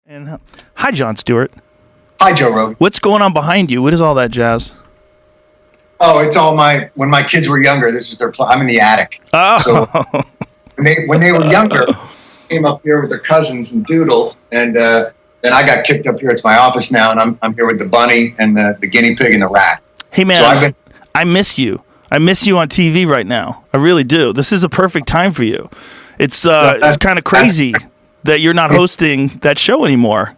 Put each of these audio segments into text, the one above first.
And hi, Jon Stewart. Hi, Joe Rogan. What's going on behind you? What is all that jazz? Oh, it's all when my kids were younger, this is their I'm in the attic. Oh. So when they were younger, came up here with their cousins and doodled, and then I got kicked up here. It's my office now, and I'm here with the bunny and the guinea pig and the rat. Hey, man, so I miss you. I miss you on TV right now. I really do. This is a perfect time for you. It's kind of crazy that you're not hosting that show anymore.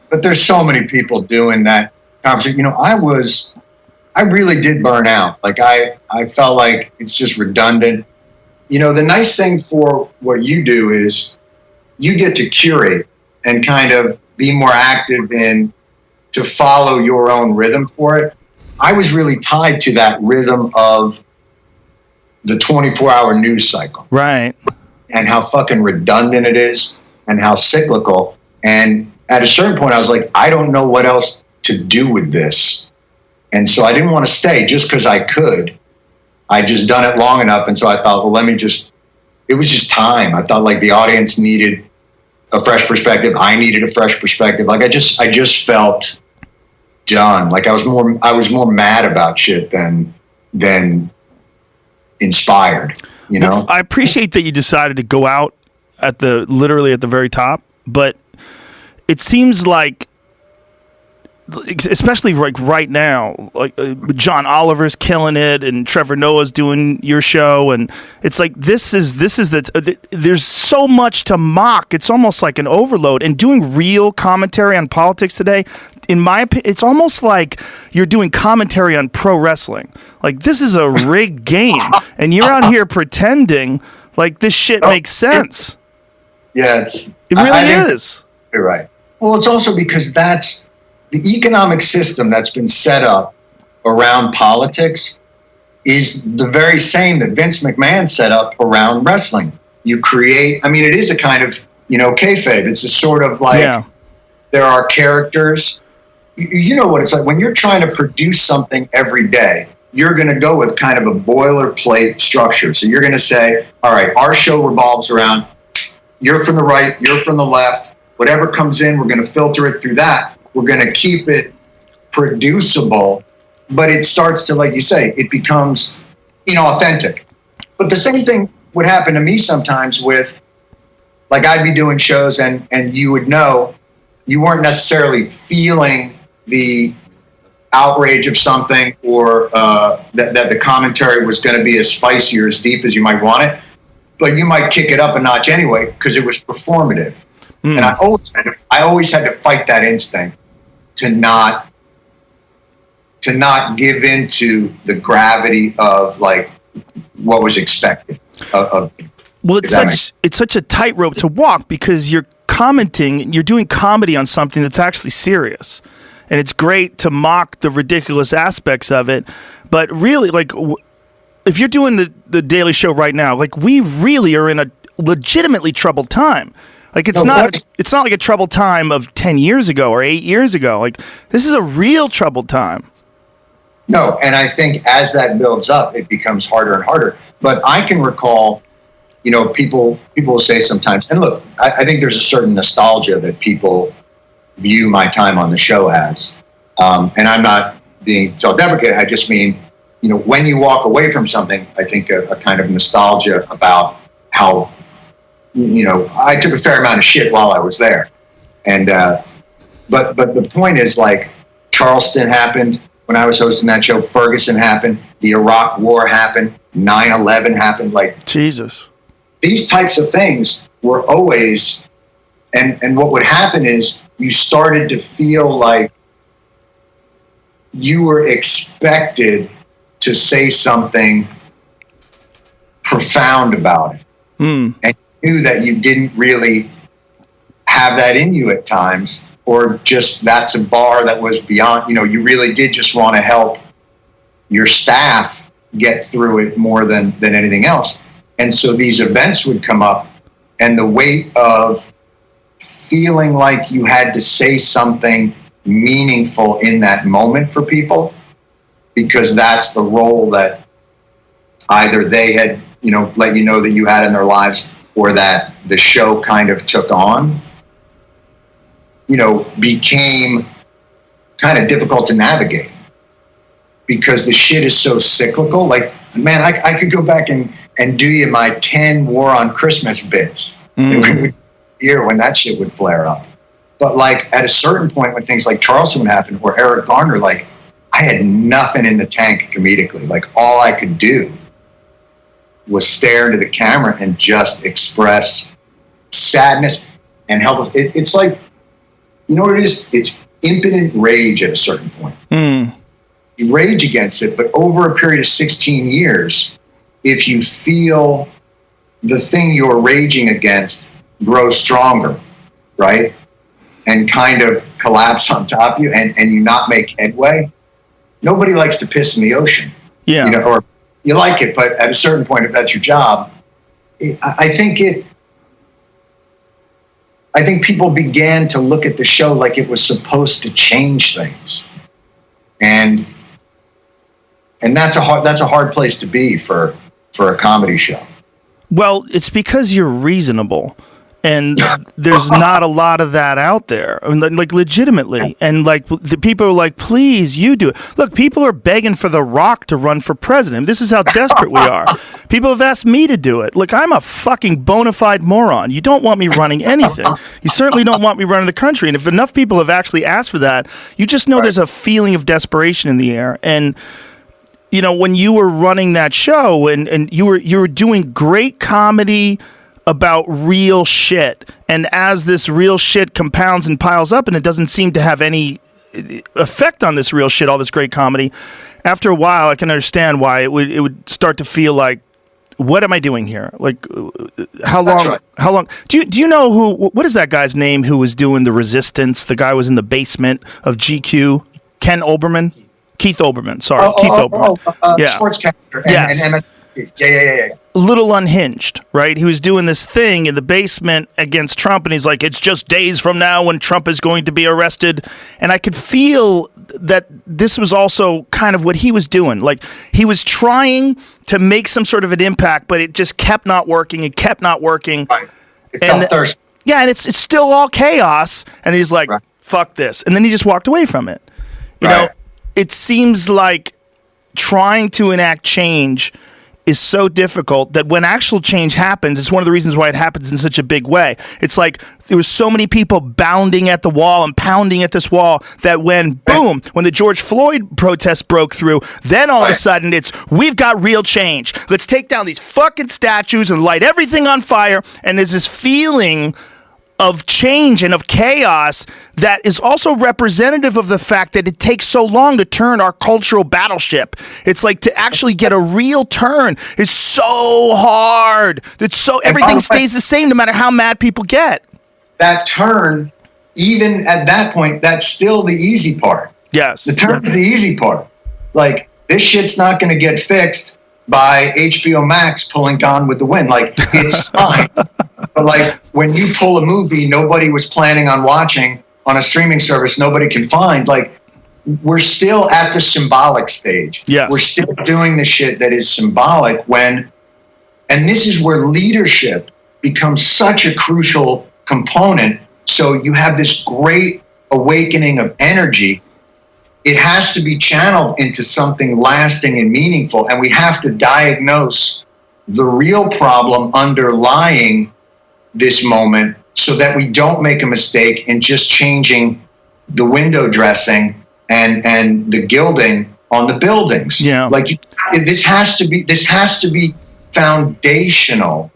But there's so many people doing that conversation. You know, I really did burn out. Like I felt like it's just redundant. You know, the nice thing for what you do is you get to curate and kind of be more active in to follow your own rhythm for it. I was really tied to that rhythm of the 24-hour news cycle. Right. And how fucking redundant it is and how cyclical. And at a certain point, I was like, I don't know what else to do with this. And so I didn't want to stay just because I could. I just done it long enough. And so I thought, well, it was just time. I thought like the audience needed a fresh perspective. I needed a fresh perspective. Like I just felt done. Like I was more mad about shit than inspired, you know? Well, I appreciate that you decided to go out literally at the very top, but it seems like, especially like right now, like John Oliver's killing it and Trevor Noah's doing your show, and it's like this is there's so much to mock. It's almost like an overload. And doing real commentary on politics today, in my opinion, it's almost like you're doing commentary on pro wrestling. Like this is a rigged game, and you're out here pretending like this shit makes sense. Yeah, it really is. You're right. Well, it's also because that's the economic system that's been set up around politics is the very same that Vince McMahon set up around wrestling. You create, it is a kind of, kayfabe. It's a sort of like, There are characters. You know what it's like when you're trying to produce something every day, you're going to go with kind of a boilerplate structure. So you're going to say, all right, our show revolves around, you're from the right, you're from the left, whatever comes in, we're going to filter it through that. We're going to keep it producible, but it starts to, like you say, it becomes inauthentic. But the same thing would happen to me sometimes with, like I'd be doing shows and you would know you weren't necessarily feeling the outrage of something or that the commentary was going to be as spicy or as deep as you might want it, but you might kick it up a notch anyway because it was performative. And I always had to fight that instinct to not give into the gravity of like what was expected of well, it's such a tightrope to walk because you're commenting, you're doing comedy on something that's actually serious, and it's great to mock the ridiculous aspects of it. But really, like if you're doing the Daily Show right now, like we really are in a legitimately troubled time. Like it's not like a troubled time of 10 years ago or 8 years ago. Like this is a real troubled time. No, and I think as that builds up, it becomes harder and harder. But I can recall, people will say sometimes, and look, I think there's a certain nostalgia that people view my time on the show as. And I'm not being self-deprecating. I just mean, when you walk away from something, I think a kind of nostalgia about how, I took a fair amount of shit while I was there. And, but the point is like Charleston happened when I was hosting that show, Ferguson happened, the Iraq War happened, 9/11 happened, like Jesus. These types of things were always, and what would happen is you started to feel like you were expected to say something profound about it. And knew that you didn't really have that in you at times, or just that's a bar that was beyond, you really did just want to help your staff get through it more than anything else. And so these events would come up, and the weight of feeling like you had to say something meaningful in that moment for people, because that's the role that either they had, let you know that you had in their lives, or that the show kind of took on. became kind of difficult to navigate because the shit is so cyclical. Like, man, I could go back and do you my 10 War on Christmas bits year when that shit would flare up. But like at a certain point when things like Charleston would happen or Eric Garner, like I had nothing in the tank comedically. Like all I could do was stare into the camera and just express sadness and helpless. It's like, you know what it is? It's impotent rage at a certain point. You rage against it, but over a period of 16 years, if you feel the thing you're raging against grow stronger, right? And kind of collapse on top of you and you not make headway, nobody likes to piss in the ocean. Yeah. Or you like it, but at a certain point, if that's your job, I think people began to look at the show like it was supposed to change things. And that's a hard place to be for a comedy show. Well, it's because you're reasonable. And there's not a lot of that out there, I mean, like legitimately. And like the people are like, please, you do it. Look, people are begging for The Rock to run for president. This is how desperate we are. People have asked me to do it. Look, I'm a fucking bona fide moron. You don't want me running anything. You certainly don't want me running the country. And if enough people have actually asked for that, you just know there's a feeling of desperation in the air. And when you were running that show and you were doing great comedy about real shit, and as this real shit compounds and piles up and it doesn't seem to have any effect on this real shit, all this great comedy, after a while I can understand why it would start to feel like, what am I doing here? Like, how long do you know what is that guy's name who was doing The Resistance? The guy was in the basement of GQ. Keith Olbermann, sorry. Keith Olbermann. Yeah. Sportscaster. Yes. And yeah. Little Unhinged, right? He was doing this thing in the basement against Trump, and he's like, it's just days from now when Trump is going to be arrested. And I could feel that this was also kind of what he was doing. Like, he was trying to make some sort of an impact, but it just kept not working. It kept not working. Right. It felt thirsty. Yeah, and it's still all chaos. And he's like, fuck this. And then he just walked away from it. You know, it seems like trying to enact change is so difficult that when actual change happens, it's one of the reasons why it happens in such a big way. It's like there was so many people bounding at the wall and pounding at this wall that when the George Floyd protests broke through, then all of a sudden it's, we've got real change. Let's take down these fucking statues and light everything on fire. And there's this feeling of change and of chaos that is also representative of the fact that it takes so long to turn our cultural battleship. It's like to actually get a real turn is so hard. Everything stays the same no matter how mad people get. That turn, even at that point, that's still the easy part. Yes. The turn's the easy part. Like, this shit's not going to get fixed by HBO Max pulling Gone with the Wind. Like, it's fine. But like, when you pull a movie nobody was planning on watching on a streaming service nobody can find, like, we're still at the symbolic stage. Yes. We're still doing the shit that is symbolic and this is where leadership becomes such a crucial component. So you have this great awakening of energy. It has to be channeled into something lasting and meaningful, and we have to diagnose the real problem underlying this moment so that we don't make a mistake in just changing the window dressing and the gilding on the buildings. Yeah. Like, this has to be foundational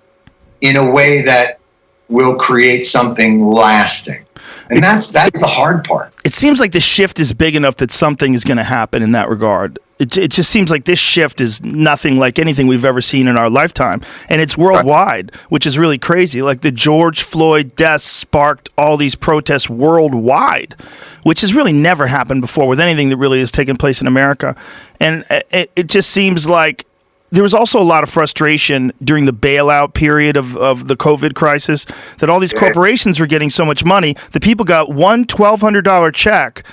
in a way that will create something lasting. And that's the hard part. It seems like the shift is big enough that something is going to happen in that regard. It just seems like this shift is nothing like anything we've ever seen in our lifetime. And it's worldwide, which is really crazy. Like, the George Floyd death sparked all these protests worldwide, which has really never happened before with anything that really has taken place in America. And it just seems like there was also a lot of frustration during the bailout period of the COVID crisis that all these corporations were getting so much money. The people got one $1,200 check,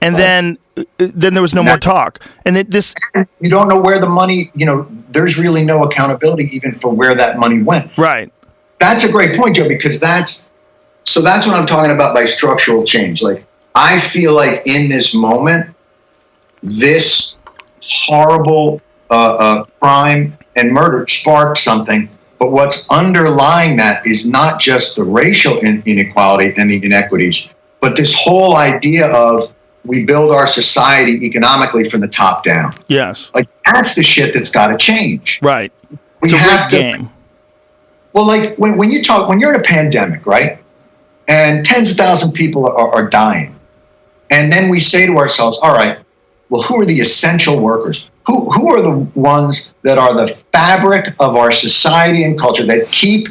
and then there was no more talk. And you don't know where the money, there's really no accountability even for where that money went. Right. That's a great point, Joe, because that's So that's what I'm talking about by structural change. Like, I feel like in this moment, this horrible crime and murder sparked something. But what's underlying that is not just the racial inequality and the inequities, but this whole idea of we build our society economically from the top down. Yes. Like, that's the shit that's got to change. Right. We It's a have rigged to. game. Well, like when you're in a pandemic, right? And tens of thousands of people are dying. And then we say to ourselves, all right, well, who are the essential workers? Who are the ones that are the fabric of our society and culture that keep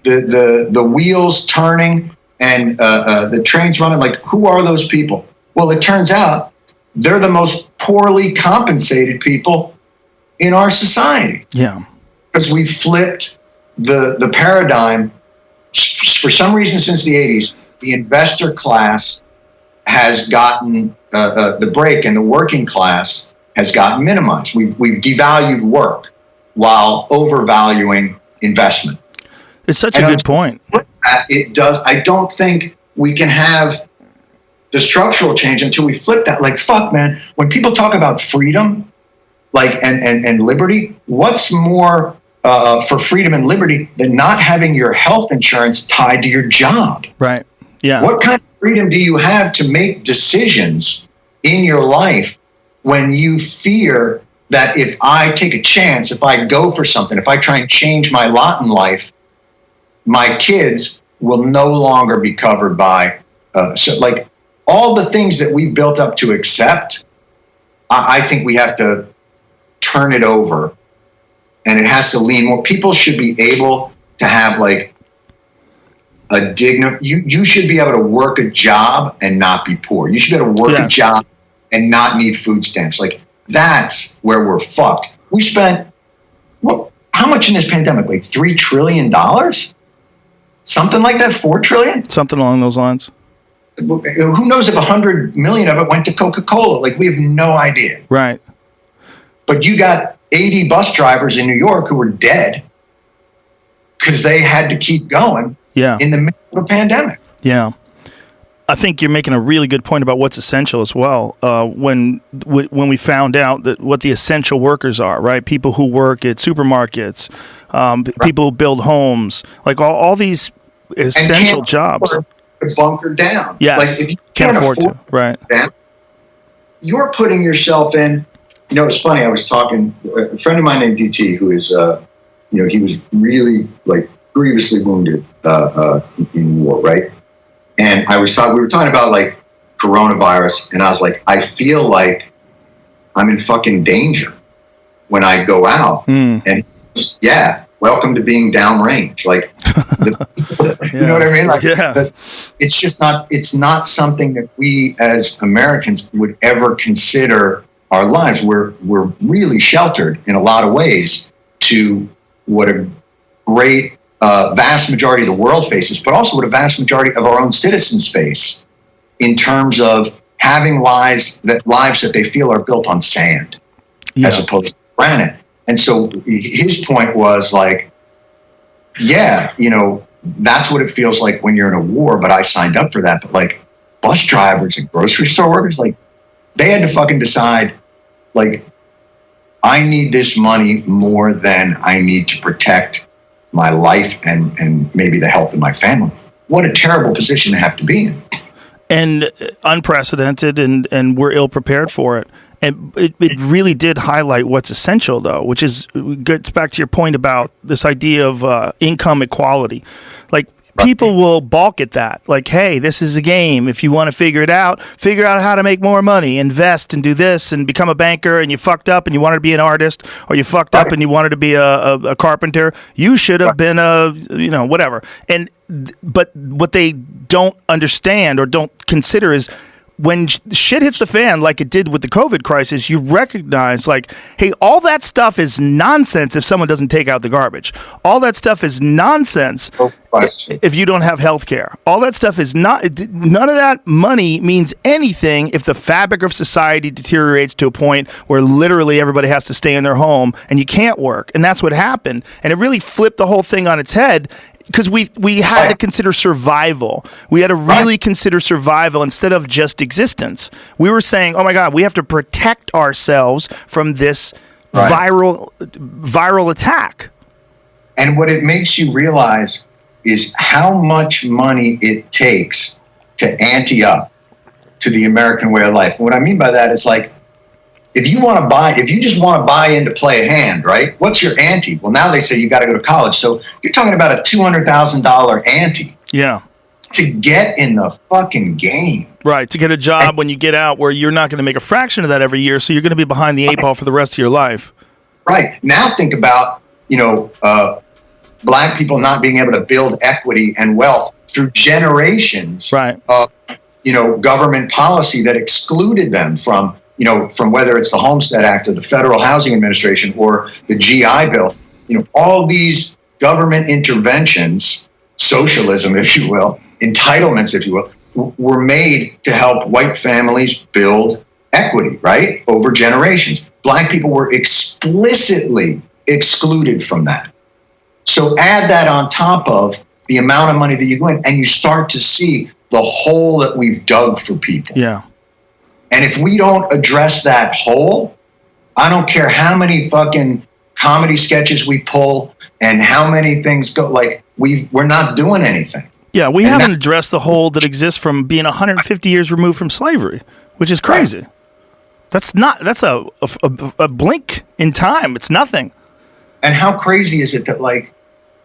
the wheels turning and the trains running? Like, who are those people? Well, it turns out they're the most poorly compensated people in our society. Yeah. Because we flipped the paradigm. For some reason, since the 80s, the investor class has gotten the break, and the working class has gotten minimized. We've devalued work while overvaluing investment. It's such a good point. It does. I don't think we can have the structural change until we flip that. Like, fuck, man. When people talk about freedom, like and liberty, what's more for freedom and liberty than not having your health insurance tied to your job? Right. Yeah. What kind of freedom do you have to make decisions in your life when you fear that if I take a chance, if I go for something, if I try and change my lot in life, my kids will no longer be covered by, so like all the things that we built up to accept, I think we have to turn it over, and it has to lean more. People should be able to have like a you should be able to work a job and not be poor. You should be able to work a job and not need food stamps. Like, that's where we're fucked. We spent, how much in this pandemic? Like $3 trillion? Something like that? 4 trillion? Something along those lines. Who knows if 100 million of it went to Coca-Cola? Like, we have no idea. Right. But you got 80 bus drivers in New York who were dead because they had to keep going in the middle of a pandemic. Yeah. I think you're making a really good point about what's essential as well. When we found out that what the essential workers are, right? People who work at supermarkets, people who build homes, like all these essential jobs. Bunker down. Yes. Like, if you can't afford to. Right. That, you're putting yourself in. You know, it's funny. I was talking a friend of mine named DT, who is, he was really like grievously wounded in war, right? And we were talking about like coronavirus, and I was like, I feel like I'm in fucking danger when I go out. And he goes, yeah, welcome to being downrange. Like, you know what I mean? Like, it's just not. It's not something that we as Americans would ever consider our lives. We're really sheltered in a lot of ways to what a great vast majority of the world faces, but also what a vast majority of our own citizens face in terms of having lives that they feel are built on sand as opposed to granite. And so his point was like, that's what it feels like when you're in a war, but I signed up for that. But like bus drivers and grocery store workers, like they had to fucking decide, like, I need this money more than I need to protect my life and maybe the health of my family. What a terrible position to have to be in. And unprecedented, and we're ill prepared for it. And it really did highlight what's essential, though, which gets back to your point about this idea of income equality. Like, people will balk at that. Like, hey, this is a game. If you want to figure out how to make more money, invest and do this and become a banker, and you fucked up and you wanted to be an artist, or you fucked up and you wanted to be a carpenter, you should have been whatever. But what they don't understand or don't consider is when shit hits the fan like it did with the COVID crisis, you recognize, like, hey, all that stuff is nonsense if someone doesn't take out the garbage. All that stuff is nonsense if you don't have health care. All that stuff is none of that money means anything if the fabric of society deteriorates to a point where literally everybody has to stay in their home and you can't work. And that's what happened. And it really flipped the whole thing on its head. because we had to consider survival. We had to really consider survival instead of just existence. We were saying, oh my God, we have to protect ourselves from this viral attack. And what it makes you realize is how much money it takes to ante up to the American way of life. And what I mean by that is like, if you just want to buy in to play a hand, right? What's your ante? Well, now they say you got to go to college. So you're talking about a $200,000 ante. Yeah. To get in the fucking game. Right. To get a job when you get out where you're not going to make a fraction of that every year. So you're going to be behind the 8 ball for the rest of your life. Right. Now think about, black people not being able to build equity and wealth through generations of, government policy that excluded them from whether it's the Homestead Act or the Federal Housing Administration or the GI Bill, all these government interventions, socialism, if you will, entitlements, if you will, were made to help white families build equity, right, over generations. Black people were explicitly excluded from that. So add that on top of the amount of money that you go in, and you start to see the hole that we've dug for people. Yeah. And if we don't address that hole, I don't care how many fucking comedy sketches we pull and how many things go, like we're not doing anything. Yeah, we haven't addressed the hole that exists from being 150 years removed from slavery, which is crazy. Right. That's a blink in time. It's nothing. And how crazy is it that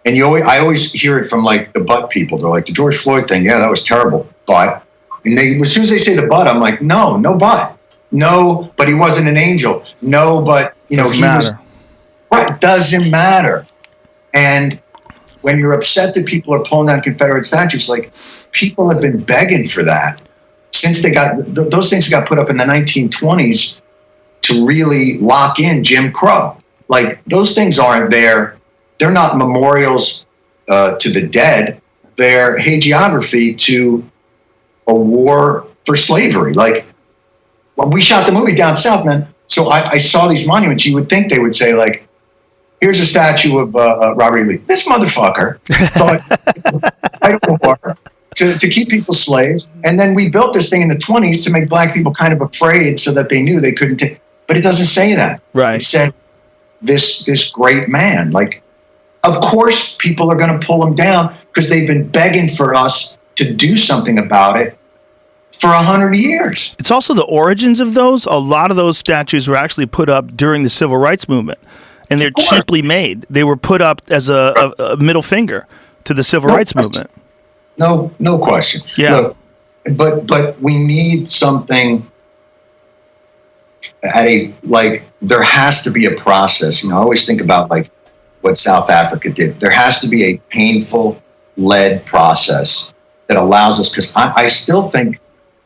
I always hear it from like the butt people. They're like, the George Floyd thing, yeah, that was terrible, but. And as soon as they say the but, I'm like, no but. No, but he wasn't an angel. No, but, doesn't matter. Right, doesn't matter. And when you're upset that people are pulling down Confederate statues, like, people have been begging for that since those things got put up in the 1920s to really lock in Jim Crow. Like, those things aren't there. They're not memorials to the dead. They're hagiography to a war for slavery. Like, well, we shot the movie down south, man. So I saw these monuments. You would think they would say, like, here's a statue of Robert E. Lee. This motherfucker thought fight a war to keep people slaves. And then we built this thing in the 20s to make black people kind of afraid so that they knew they couldn't take. But it doesn't say that. Right. It said this great man. Like, of course people are going to pull him down because they've been begging for us to do something about it for 100 years. It's also the origins of those. A lot of those statues were actually put up during the Civil Rights Movement, and they're cheaply made. They were put up as a middle finger to the Civil Rights Movement. No question. Yeah. Look, but we need something there has to be a process. I always think about like what South Africa did. There has to be a painful, led process that allows us, because I still think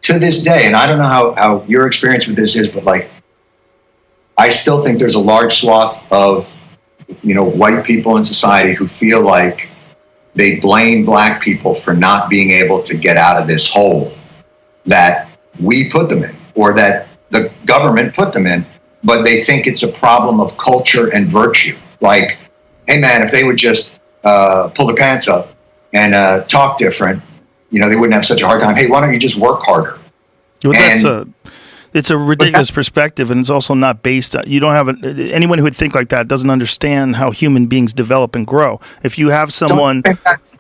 to this day, and I don't know how your experience with this is, but like, I still think there's a large swath of, white people in society who feel like they blame black people for not being able to get out of this hole that we put them in, or that the government put them in, but they think it's a problem of culture and virtue. Like, hey man, if they would just pull their pants up and talk different, they wouldn't have such a hard time. Hey, why don't you just work harder? Well, it's a ridiculous perspective, and it's also not based on, you don't have anyone who would think like that doesn't understand how human beings develop and grow. If you have someone,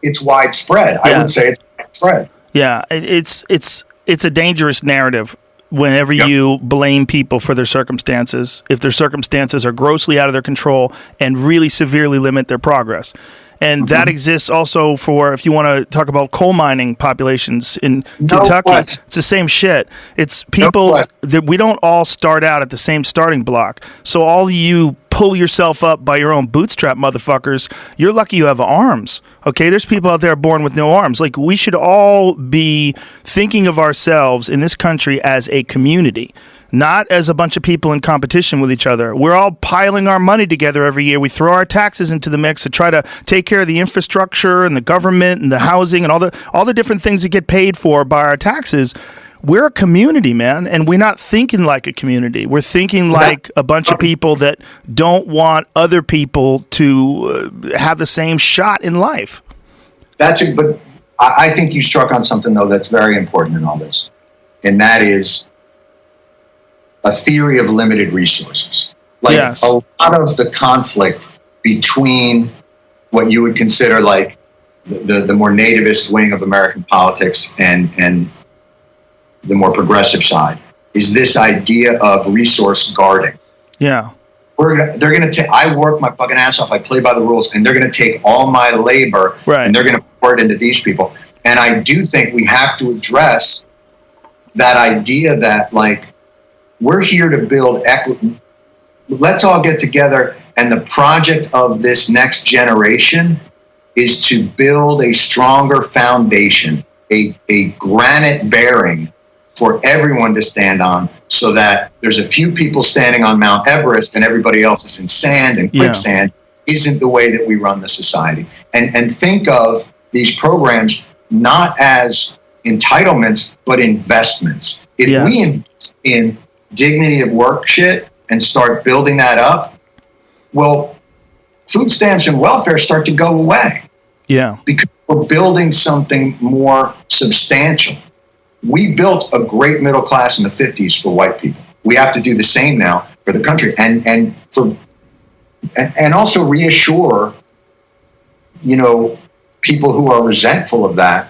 it's widespread. Yeah. I would say it's widespread. Yeah, it's a dangerous narrative whenever you blame people for their circumstances, if their circumstances are grossly out of their control and really severely limit their progress. And that exists also for, if you want to talk about coal mining populations in Kentucky, it's the same shit. It's people that we don't all start out at the same starting block. So all you pull yourself up by your own bootstrap motherfuckers, you're lucky you have arms. Okay, there's people out there born with no arms. Like, we should all be thinking of ourselves in this country as a community, not as a bunch of people in competition with each other. We're all piling our money together every year. We throw our taxes into the mix to try to take care of the infrastructure and the government and the housing and all the different things that get paid for by our taxes. We're a community, man, and we're not thinking like a community. We're thinking like a bunch of people that don't want other people to have the same shot in life. But I think you struck on something though that's very important in all this, and that is a theory of limited resources. Like Yes. a lot of the conflict between what you would consider like the more nativist wing of American politics and the more progressive side is this idea of resource guarding. Yeah. They're gonna take. I work my fucking ass off. I play by the rules, and they're gonna take all my labor, Right. and they're gonna pour it into these people. And I do think we have to address that idea that like we're here to build equity. Let's all get together, and the project of this next generation is to build a stronger foundation, a granite bearing for everyone to stand on, so that there's a few people standing on Mount Everest and everybody else is in sand and quicksand. Isn't the way that we run the society. And think of these programs not as entitlements, but investments. If we invest in dignity of work shit and start building that up, well, food stamps and welfare start to go away. Yeah. Because we're building something more substantial. We built a great middle class in the 50s for white people. We have to do the same now for the country, and also reassure, people who are resentful of that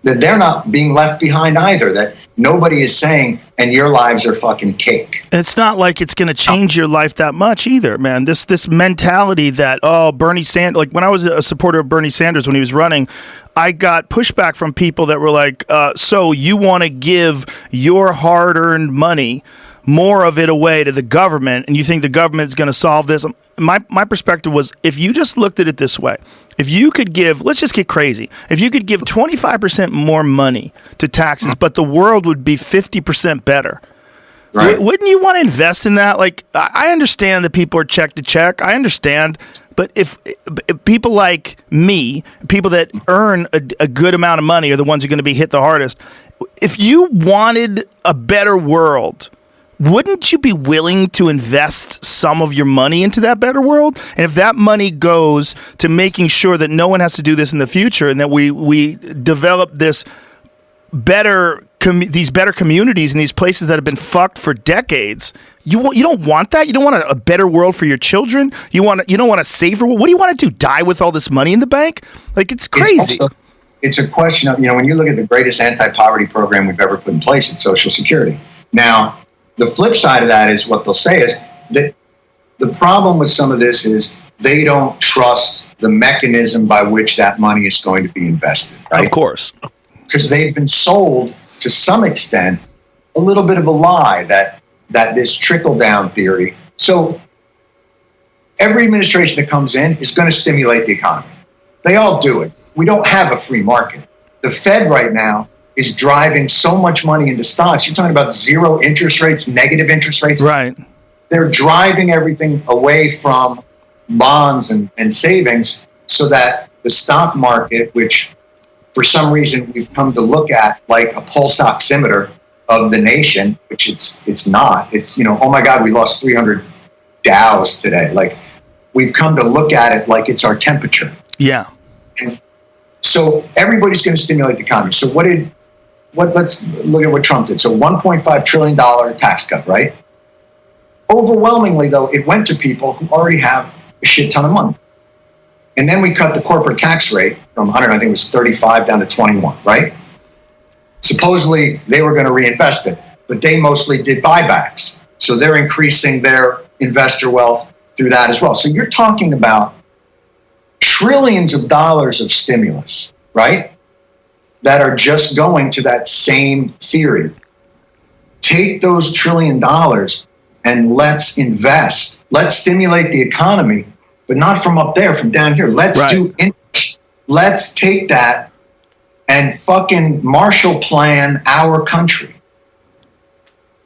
they're not being left behind either. That nobody is saying, and your lives are fucking cake. And it's not like it's going to change your life that much either, man. This mentality that, Bernie Sanders, like when I was a supporter of Bernie Sanders when he was running, I got pushback from people that were like, so you want to give your hard-earned money, more of it away to the government, and you think the government is going to solve this? My perspective was, if you just looked at it this way, if you could give, let's just get crazy, if you could give 25% more money to taxes, but the world would be 50% better, right? Wouldn't you want to invest in that? Like, I understand that people are check to check. I understand. But if people like me, people that earn a good amount of money are the ones who are going to be hit the hardest. If you wanted a better world, wouldn't you be willing to invest some of your money into that better world? And if that money goes to making sure that no one has to do this in the future, and that we develop this these better communities in these places that have been fucked for decades, you don't want that? You don't want a better world for your children? You don't want a safer world? What do you want to do? Die with all this money in the bank? Like, it's crazy. It's a question of, when you look at the greatest anti-poverty program we've ever put in place, it's Social Security. Now, the flip side of that is what they'll say is that the problem with some of this is they don't trust the mechanism by which that money is going to be invested, right? Of course. Because they've been sold, to some extent, a little bit of a lie that this trickle-down theory. So every administration that comes in is going to stimulate the economy. They all do it. We don't have a free market. The Fed right now is driving so much money into stocks. You're talking about zero interest rates, negative interest rates. Right. They're driving everything away from bonds and savings, so that the stock market, which for some reason we've come to look at like a pulse oximeter of the nation, which it's not. It's, oh my God, we lost 300 Dows today. Like, we've come to look at it like it's our temperature. Yeah. And so everybody's going to stimulate the economy. So let's look at what Trump did. So $1.5 trillion tax cut, right? Overwhelmingly, though, it went to people who already have a shit ton of money. And then we cut the corporate tax rate from 100, I think it was 35 down to 21, right? Supposedly, they were going to reinvest it, but they mostly did buybacks. So they're increasing their investor wealth through that as well. So you're talking about trillions of dollars of stimulus, right? That are just going to that same theory. Take those $1 trillion and let's invest. Let's stimulate the economy, but not from up there, from down here. Let's take that and fucking Marshall Plan our country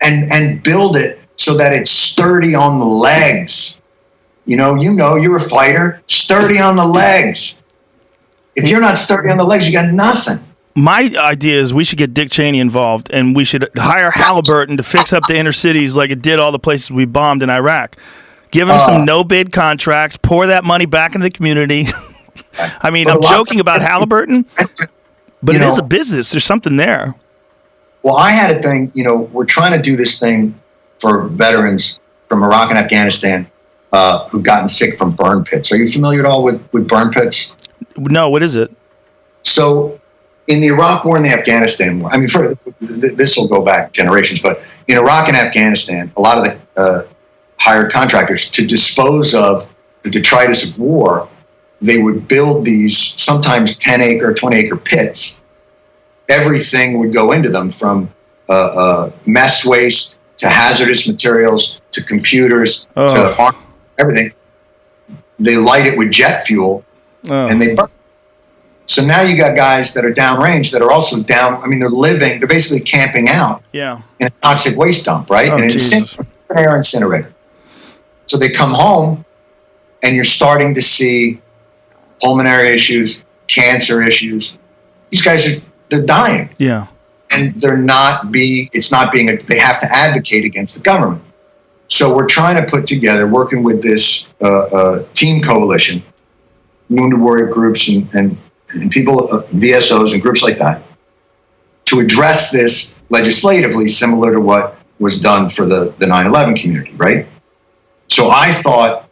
and build it so that it's sturdy on the legs. You're a fighter, sturdy on the legs. If you're not sturdy on the legs, you got nothing. My idea is we should get Dick Cheney involved, and we should hire Halliburton to fix up the inner cities like it did all the places we bombed in Iraq. Give him some no-bid contracts, pour that money back into the community, I mean, But I'm joking about Halliburton, but it is a business. There's something there. Well, I had a thing, we're trying to do this thing for veterans from Iraq and Afghanistan who've gotten sick from burn pits. Are you familiar at all with burn pits? No, what is it? So in the Iraq War and the Afghanistan War, I mean, this will go back generations, but in Iraq and Afghanistan, a lot of the hired contractors to dispose of the detritus of war, they would build these sometimes 10-acre, 20-acre pits. Everything would go into them, from mess waste to hazardous materials to computers to everything. They light it with jet fuel and they burn. So now you got guys that are downrange that are also they're basically camping out in a toxic waste dump, right? Oh, and air incinerator. So they come home and you're starting to see pulmonary issues, cancer issues. These guys they're dying. Yeah. And they have to advocate against the government. So we're trying to put together, working with this team coalition, Wounded Warrior groups and people, VSOs and groups like that, to address this legislatively, similar to what was done for the 9/11 community, right? So I thought,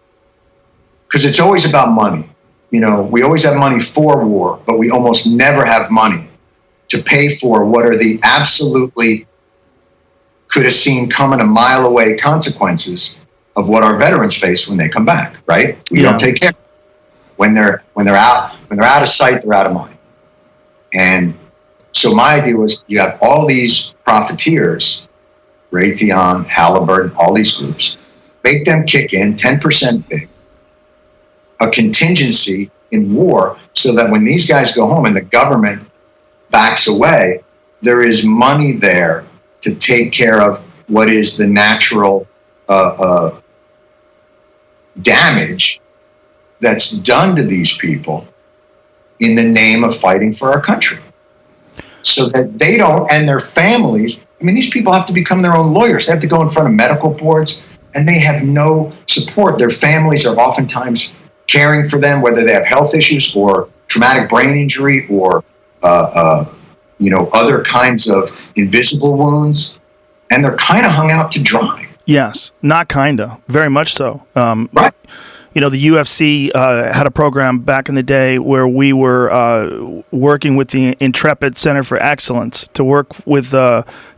because it's always about money. We always have money for war, but we almost never have money to pay for what are the absolutely could have seen coming a mile away consequences of what our veterans face when they come back, right? We don't take care. When they're out of sight, they're out of mind. And so my idea was, you have all these profiteers, Raytheon, Halliburton, all these groups, make them kick in 10% big, a contingency in war, so that when these guys go home and the government backs away, there is money there to take care of what is the natural damage that's done to these people in the name of fighting for our country. So that they don't, and their families, these people have to become their own lawyers. They have to go in front of medical boards, and they have no support. Their families are oftentimes caring for them, whether they have health issues or traumatic brain injury or other kinds of invisible wounds, and they're kind of hung out to dry. Yes, not kinda, very much so. Right. The UFC had a program back in the day where we were working with the Intrepid Center for Excellence to work with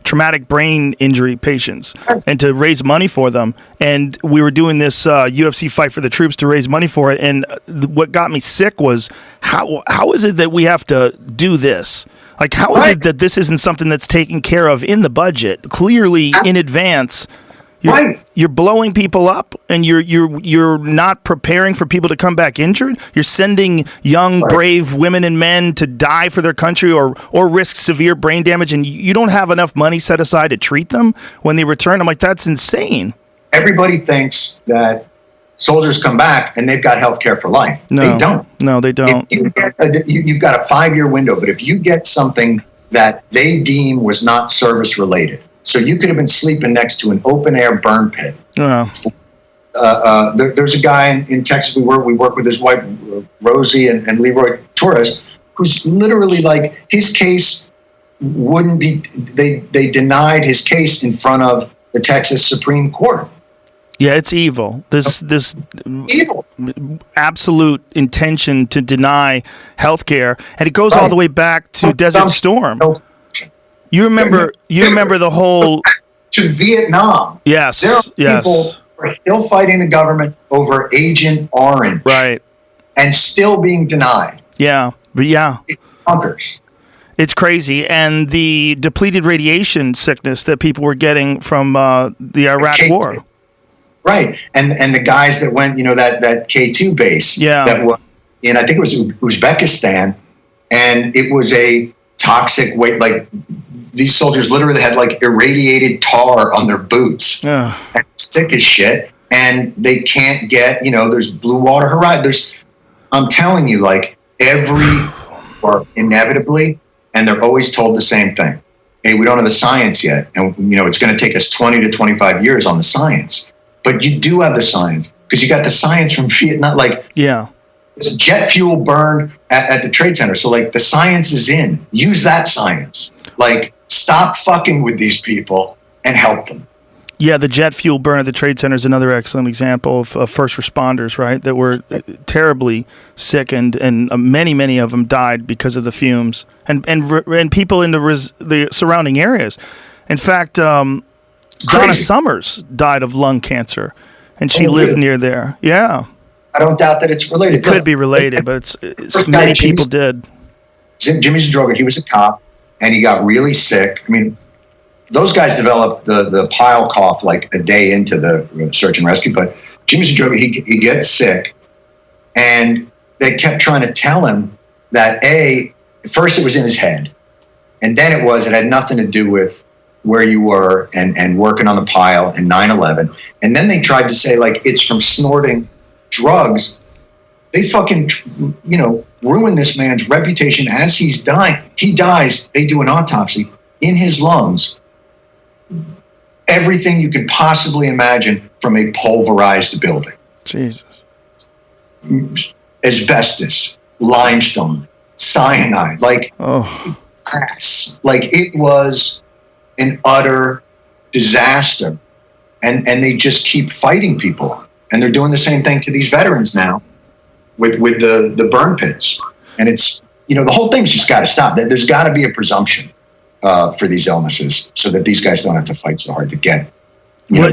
traumatic brain injury patients and to raise money for them. And we were doing this UFC Fight for the Troops to raise money for it. And what got me sick was, how is it that we have to do this? Like, how is it that this isn't something that's taken care of in the budget, clearly in advance? You're blowing people up, and you're not preparing for people to come back injured. You're sending young, brave women and men to die for their country or risk severe brain damage, and you don't have enough money set aside to treat them when they return. I'm like, that's insane. Everybody thinks that soldiers come back and they've got health care for life. No, they don't. No, they don't. You've got a 5-year window, but if you get something that they deem was not service related, so you could have been sleeping next to an open air burn pit. There's a guy in Texas we work with his wife, Rosie and Leroy Torres, who's literally like, his case wouldn't be, they denied his case in front of the Texas Supreme Court. Yeah, it's evil. This evil, absolute intention to deny health care. And it goes all the way back to Desert Storm. You remember the whole to Vietnam. Yes, there are people who are still fighting the government over Agent Orange, right, and still being denied. Yeah, but it's bonkers. It's crazy, and the depleted radiation sickness that people were getting from the Iraq War, right? And the guys that went, that K2 base, that was in, I think it was Uzbekistan, and it was a toxic weight, like. These soldiers literally had like irradiated tar on their boots, sick as shit, and they can't get, there's Blue Water Horizon. I'm telling you, like or inevitably, and they're always told the same thing. Hey, we don't have the science yet, and it's going to take us 20 to 25 years on the science. But you do have the science, because you got the science from Vietnam. There's jet fuel burned at the Trade Center. So like the science is in. Use that science. Like stop fucking with these people and help them. Yeah, the jet fuel burn at the Trade Center is another excellent example of first responders, right? That were terribly sickened, and many of them died because of the fumes, and people in the surrounding areas. In fact, Donna Summers died of lung cancer, and she lived near there. Yeah, I don't doubt that it's related. It could be related, but it's many people did. Jimmy Zadroga, he was a cop, and he got really sick. I mean, those guys developed the pile cough like a day into the search and rescue. But Jimmy Zadroga, he gets sick, and they kept trying to tell him that first it was in his head, and then it had nothing to do with where you were and working on the pile and 9/11. And then they tried to say like it's from snorting drugs. They fucking, ruin this man's reputation as he's dying. He dies. They do an autopsy in his lungs. Everything you could possibly imagine from a pulverized building. Jesus. Asbestos, limestone, cyanide, gas. Like it was an utter disaster. And they just keep fighting people. And they're doing the same thing to these veterans now with the burn pits. And it's, the whole thing's just got to stop. There's got to be a presumption for these illnesses so that these guys don't have to fight so hard to get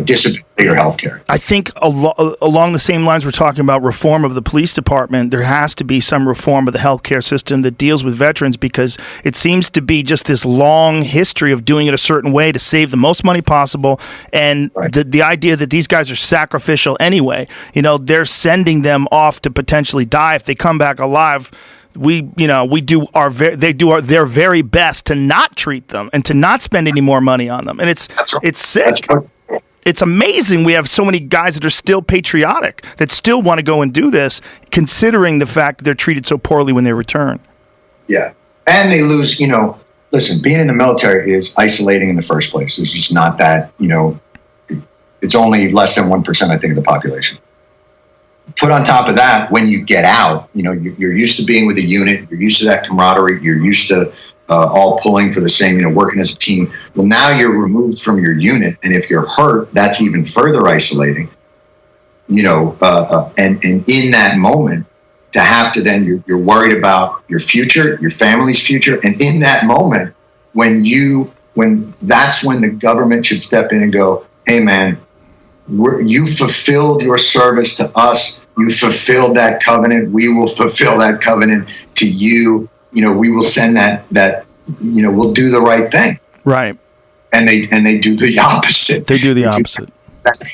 disability or health care. I think along the same lines we're talking about reform of the police department, there has to be some reform of the healthcare system that deals with veterans, because it seems to be just this long history of doing it a certain way to save the most money possible. And the idea that these guys are sacrificial anyway, they're sending them off to potentially die if they come back alive. They do their very best to not treat them and to not spend any more money on them. And it's sick. It's amazing we have so many guys that are still patriotic, that still want to go and do this, considering the fact that they're treated so poorly when they return. Yeah. And they lose, listen, being in the military is isolating in the first place. It's just not that, it's only less than 1%, I think, of the population. Put on top of that, when you get out, you're used to being with a unit, you're used to that camaraderie, you're used to all pulling for the same, working as a team. Well, now you're removed from your unit, and if you're hurt, that's even further isolating. And in that moment, to have to then you're worried about your future, your family's future, and in that moment, when that's when the government should step in and go, hey man, you fulfilled your service to us. You fulfilled that covenant. We will fulfill that covenant to you. We will send that, we'll do the right thing. Right. And they do the opposite. They do the opposite.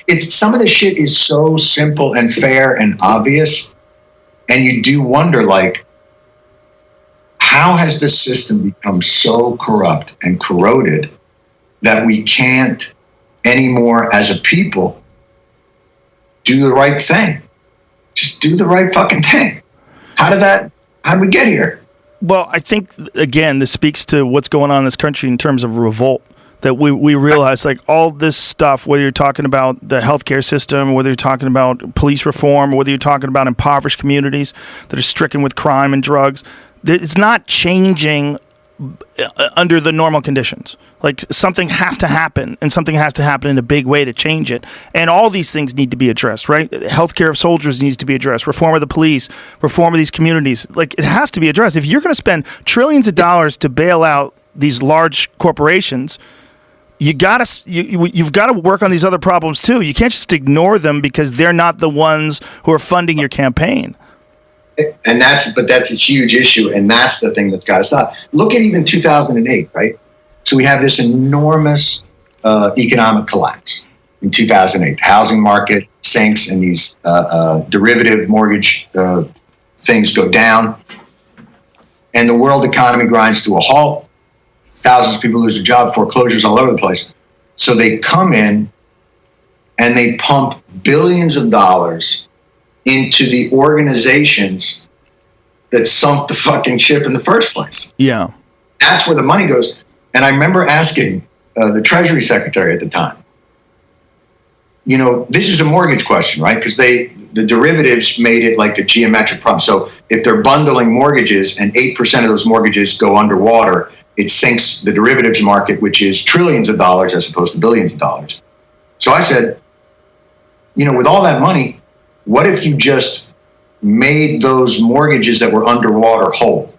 It's some of the shit is so simple and fair and obvious. And you do wonder, how has this system become so corrupt and corroded that we can't anymore as a people do the right thing? Just do the right fucking thing. How did we get here? Well, I think, again, this speaks to what's going on in this country in terms of revolt, that we realize all this stuff, whether you're talking about the healthcare system, whether you're talking about police reform, whether you're talking about impoverished communities that are stricken with crime and drugs, it's not changing under the normal conditions. Something has to happen, and something has to happen in a big way to change it. And all these things need to be addressed, right? Healthcare of soldiers needs to be addressed. Reform of the police, reform of these communities. It has to be addressed. If you're going to spend trillions of dollars to bail out these large corporations, you've got to work on these other problems too. You can't just ignore them because they're not the ones who are funding your campaign. And that's a huge issue, and that's the thing that's got to stop. Look at even 2008, right? So we have this enormous economic collapse in 2008. The housing market sinks, and these derivative mortgage things go down, and the world economy grinds to a halt. Thousands of people lose their job, foreclosures all over the place. So they come in and they pump billions of dollars into the organizations that sunk the fucking ship in the first place. Yeah. That's where the money goes. And I remember asking the Treasury Secretary at the time, this is a mortgage question, right? Because the derivatives made it like a geometric problem. So if they're bundling mortgages and 8% of those mortgages go underwater, it sinks the derivatives market, which is trillions of dollars as opposed to billions of dollars. So I said, with all that money, what if you just made those mortgages that were underwater whole?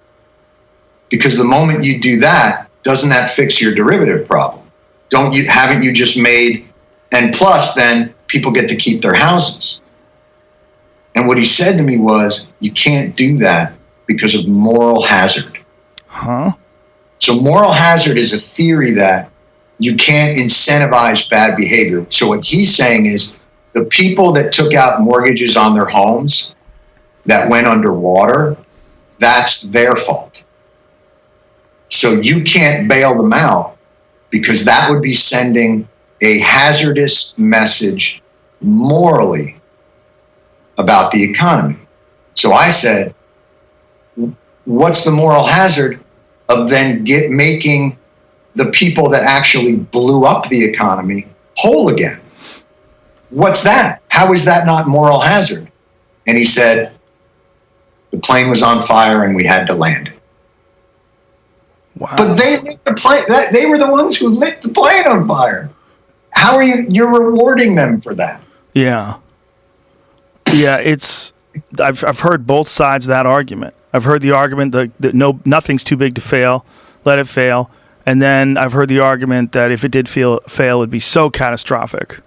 Because the moment you do that, doesn't that fix your derivative problem? Haven't you just made, and plus then people get to keep their houses. And what he said to me was, you can't do that because of moral hazard. Huh? So moral hazard is a theory that you can't incentivize bad behavior. So what he's saying is the people that took out mortgages on their homes that went underwater, that's their fault. So you can't bail them out because that would be sending a hazardous message morally about the economy. So I said, what's the moral hazard of then making the people that actually blew up the economy whole again? What's that? How is that not moral hazard? And he said, the plane was on fire and we had to land it. Wow. But they lit the plane. They were the ones who lit the plane on fire. How are you're rewarding them for that? Yeah. Yeah, I've heard both sides of that argument. I've heard the argument that nothing's too big to fail, let it fail. And then I've heard the argument that if it did fail, it would be so catastrophic.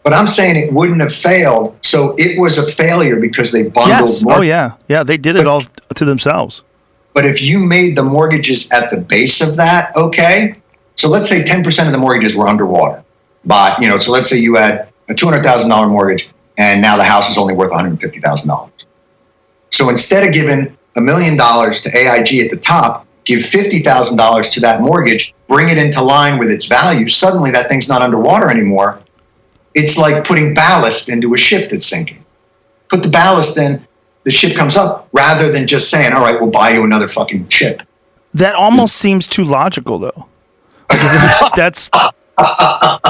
But I'm saying it wouldn't have failed. So it was a failure because they bundled Yes. more. Oh, yeah. Yeah, they did it all to themselves. But if you made the mortgages at the base of that, okay. So let's say 10% of the mortgages were underwater. So let's say you had a $200,000 mortgage and now the house is only worth $150,000. So instead of giving $1 million to AIG at the top, give $50,000 to that mortgage, bring it into line with its value. Suddenly that thing's not underwater anymore. It's like putting ballast into a ship that's sinking. Put the ballast in, the ship comes up, rather than just saying, all right, we'll buy you another fucking ship. That almost seems too logical, though. That's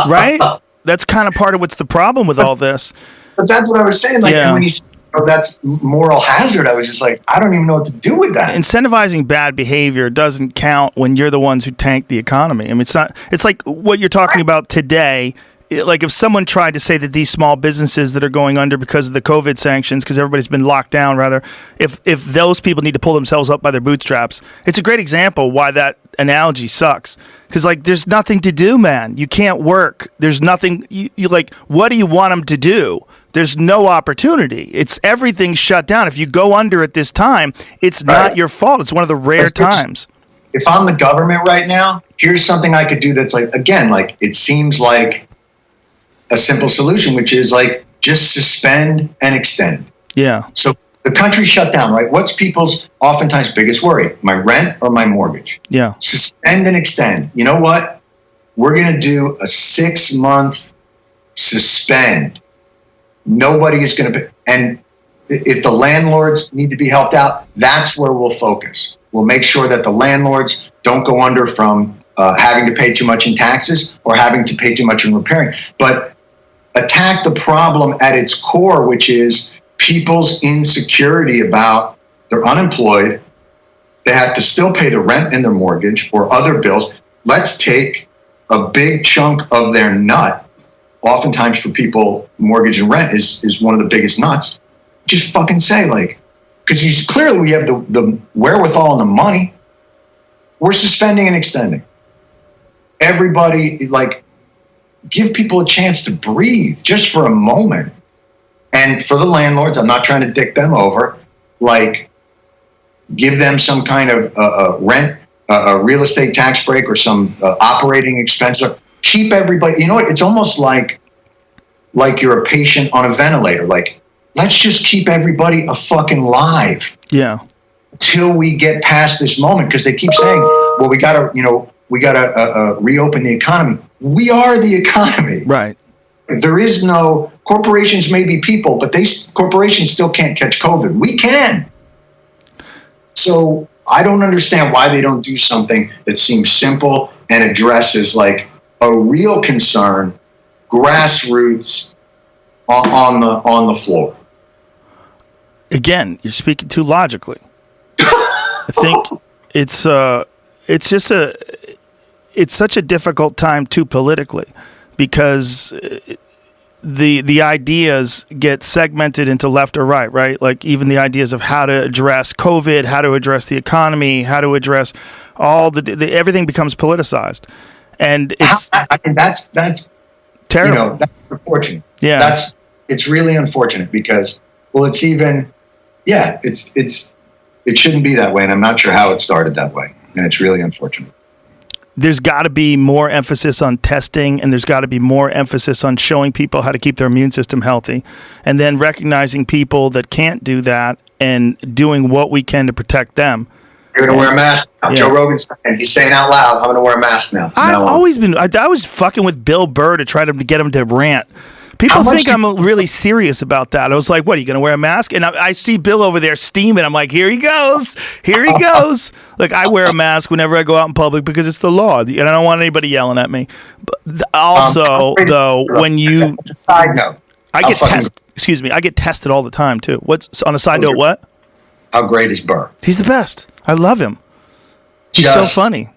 right. That's kind of part of what's the problem with all this. But that's what I was saying. Like, Yeah. when you said, that's moral hazard, I was just like, I don't even know what to do with that. Incentivizing bad behavior doesn't count when you're the ones who tank the economy. I mean, it's like what you're talking about today. Like if someone tried to say that these small businesses that are going under because of the COVID sanctions, because everybody's been locked down, rather, if those people need to pull themselves up by their bootstraps, it's a great example why that analogy sucks. Because like, there's nothing to do, man. You can't work. There's nothing. You like, what do you want them to do? There's no opportunity. It's everything's shut down. If you go under at this time, it's not your fault. It's one of the rare times. If I'm the government right now, here's something I could do that's like, again, like it seems like a simple solution, which is like just suspend and extend. Yeah. So the country shut down, right? What's people's oftentimes biggest worry? My rent or my mortgage? Yeah. Suspend and extend. You know what? We're going to do a 6-month suspend. Nobody is going to pay. And if the landlords need to be helped out, that's where we'll focus. We'll make sure that the landlords don't go under from having to pay too much in taxes or having to pay too much in repairing. But attack the problem at its core, which is people's insecurity about they're unemployed, they have to still pay the rent and their mortgage or other bills. Let's take a big chunk of their nut. Oftentimes for people, mortgage and rent is one of the biggest nuts. Just fucking say, like, because clearly we have the wherewithal and the money. We're suspending and extending. Everybody, like, give people a chance to breathe just for a moment. And for the landlords, I'm not trying to dick them over, like, give them some kind of rent, a real estate tax break or some operating expense. Keep everybody, you know what? It's almost like you're a patient on a ventilator. Like, let's just keep everybody fucking alive. Yeah. Till we get past this moment. Because they keep saying, well, we got to reopen the economy. We are the economy. Right. There is no, corporations may be people, but corporations still can't catch COVID. We can. So I don't understand why they don't do something that seems simple and addresses like a real concern, grassroots on the floor. Again, you're speaking too logically. I think it's such a difficult time too politically, because the ideas get segmented into left or right, right? Like even the ideas of how to address COVID, how to address the economy, how to address all the everything becomes politicized, and it's I mean, that's terrible. That's unfortunate. Yeah, it's really unfortunate because, well, it's even, it shouldn't be that way, and I'm not sure how it started that way, and it's really unfortunate. There's got to be more emphasis on testing, and there's got to be more emphasis on showing people how to keep their immune system healthy, and then recognizing people that can't do that and doing what we can to protect them. You're going to wear a mask now. Yeah. Joe Rogan's saying, he's saying out loud, I'm going to wear a mask now. I've always been, I was fucking with Bill Burr to try to get him to rant. People think I'm really serious about that. I was like, what, are you going to wear a mask? And I see Bill over there steaming. I'm like, here he goes. Here he goes. Like, I wear a mask whenever I go out in public because it's the law. And I don't want anybody yelling at me. But also, though, when you... It's a side note. I get tested all the time, too. What's on a side note, what? How great is Burr? He's the best. I love him. He's so funny.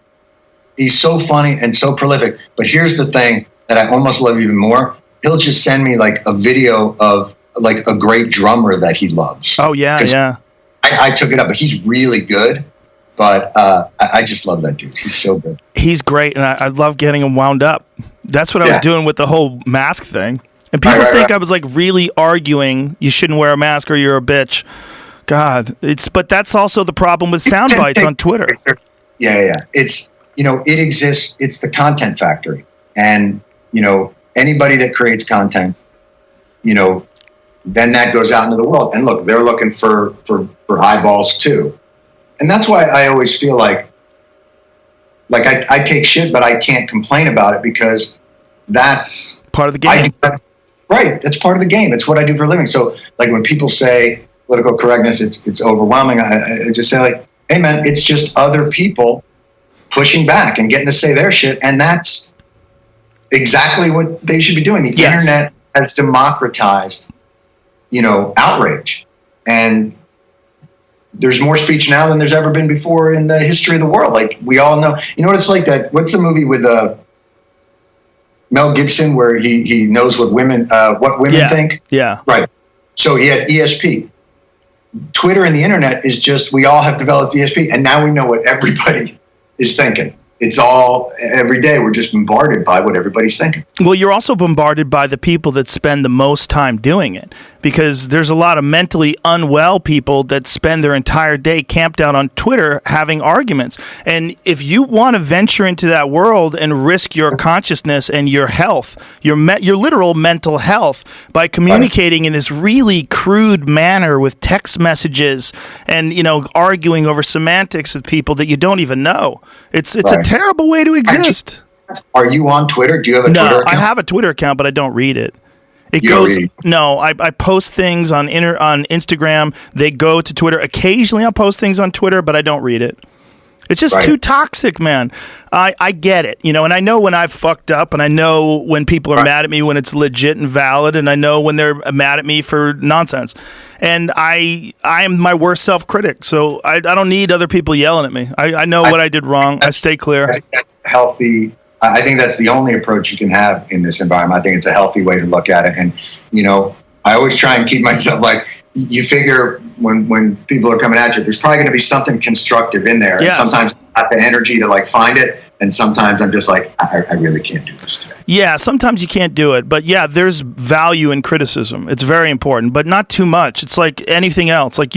He's so funny and so prolific. But here's the thing that I almost love even more. He'll just send me like a video of like a great drummer that he loves. Oh, yeah. I took it up, but he's really good. But I just love that dude. He's so good. He's great, and I love getting him wound up. That's what I was doing with the whole mask thing. And people think I was like really arguing you shouldn't wear a mask or you're a bitch. God, but that's also the problem with sound bites on Twitter. Yeah. It's, it exists. It's the content factory. And, anybody that creates content, then that goes out into the world. And look, they're looking for eyeballs too. And that's why I always feel like I take shit, but I can't complain about it because that's part of the game. Right. That's part of the game. It's what I do for a living. So like when people say political correctness, it's overwhelming. I just say like, hey man, it's just other people pushing back and getting to say their shit. And that's exactly what they should be doing. The internet has democratized, outrage. And there's more speech now than there's ever been before in the history of the world. Like we all know, what it's like that. What's the movie with Mel Gibson where he knows what women think? Yeah. Right. So he had ESP. Twitter and the internet is just, we all have developed ESP, and now we know what everybody is thinking. It's all, every day we're just bombarded by what everybody's thinking. Well, you're also bombarded by the people that spend the most time doing it, because there's a lot of mentally unwell people that spend their entire day camped out on Twitter having arguments. And if you want to venture into that world and risk your consciousness and your health, your literal mental health, by communicating in this really crude manner with text messages and, arguing over semantics with people that you don't even know, it's a terrible way to exist. Are you on Twitter? Do you have a Twitter account? I have a Twitter account, but I don't read it. I post things on Instagram. They go to Twitter. Occasionally I'll post things on Twitter, but I don't read it. It's just too toxic, man. I get it, and I know when I've fucked up, and I know when people are mad at me when it's legit and valid, and I know when they're mad at me for nonsense. And I am my worst self-critic, so I don't need other people yelling at me. I know what I did wrong. I stay clear. I think that's healthy. I think that's the only approach you can have in this environment. I think it's a healthy way to look at it. And, I always try and keep myself like, you figure when people are coming at you, there's probably going to be something constructive in there. Yes. And sometimes I have the energy to find it. And sometimes I'm just like, I really can't do this today. Yeah, sometimes you can't do it. But yeah, there's value in criticism. It's very important, but not too much. It's like anything else. Like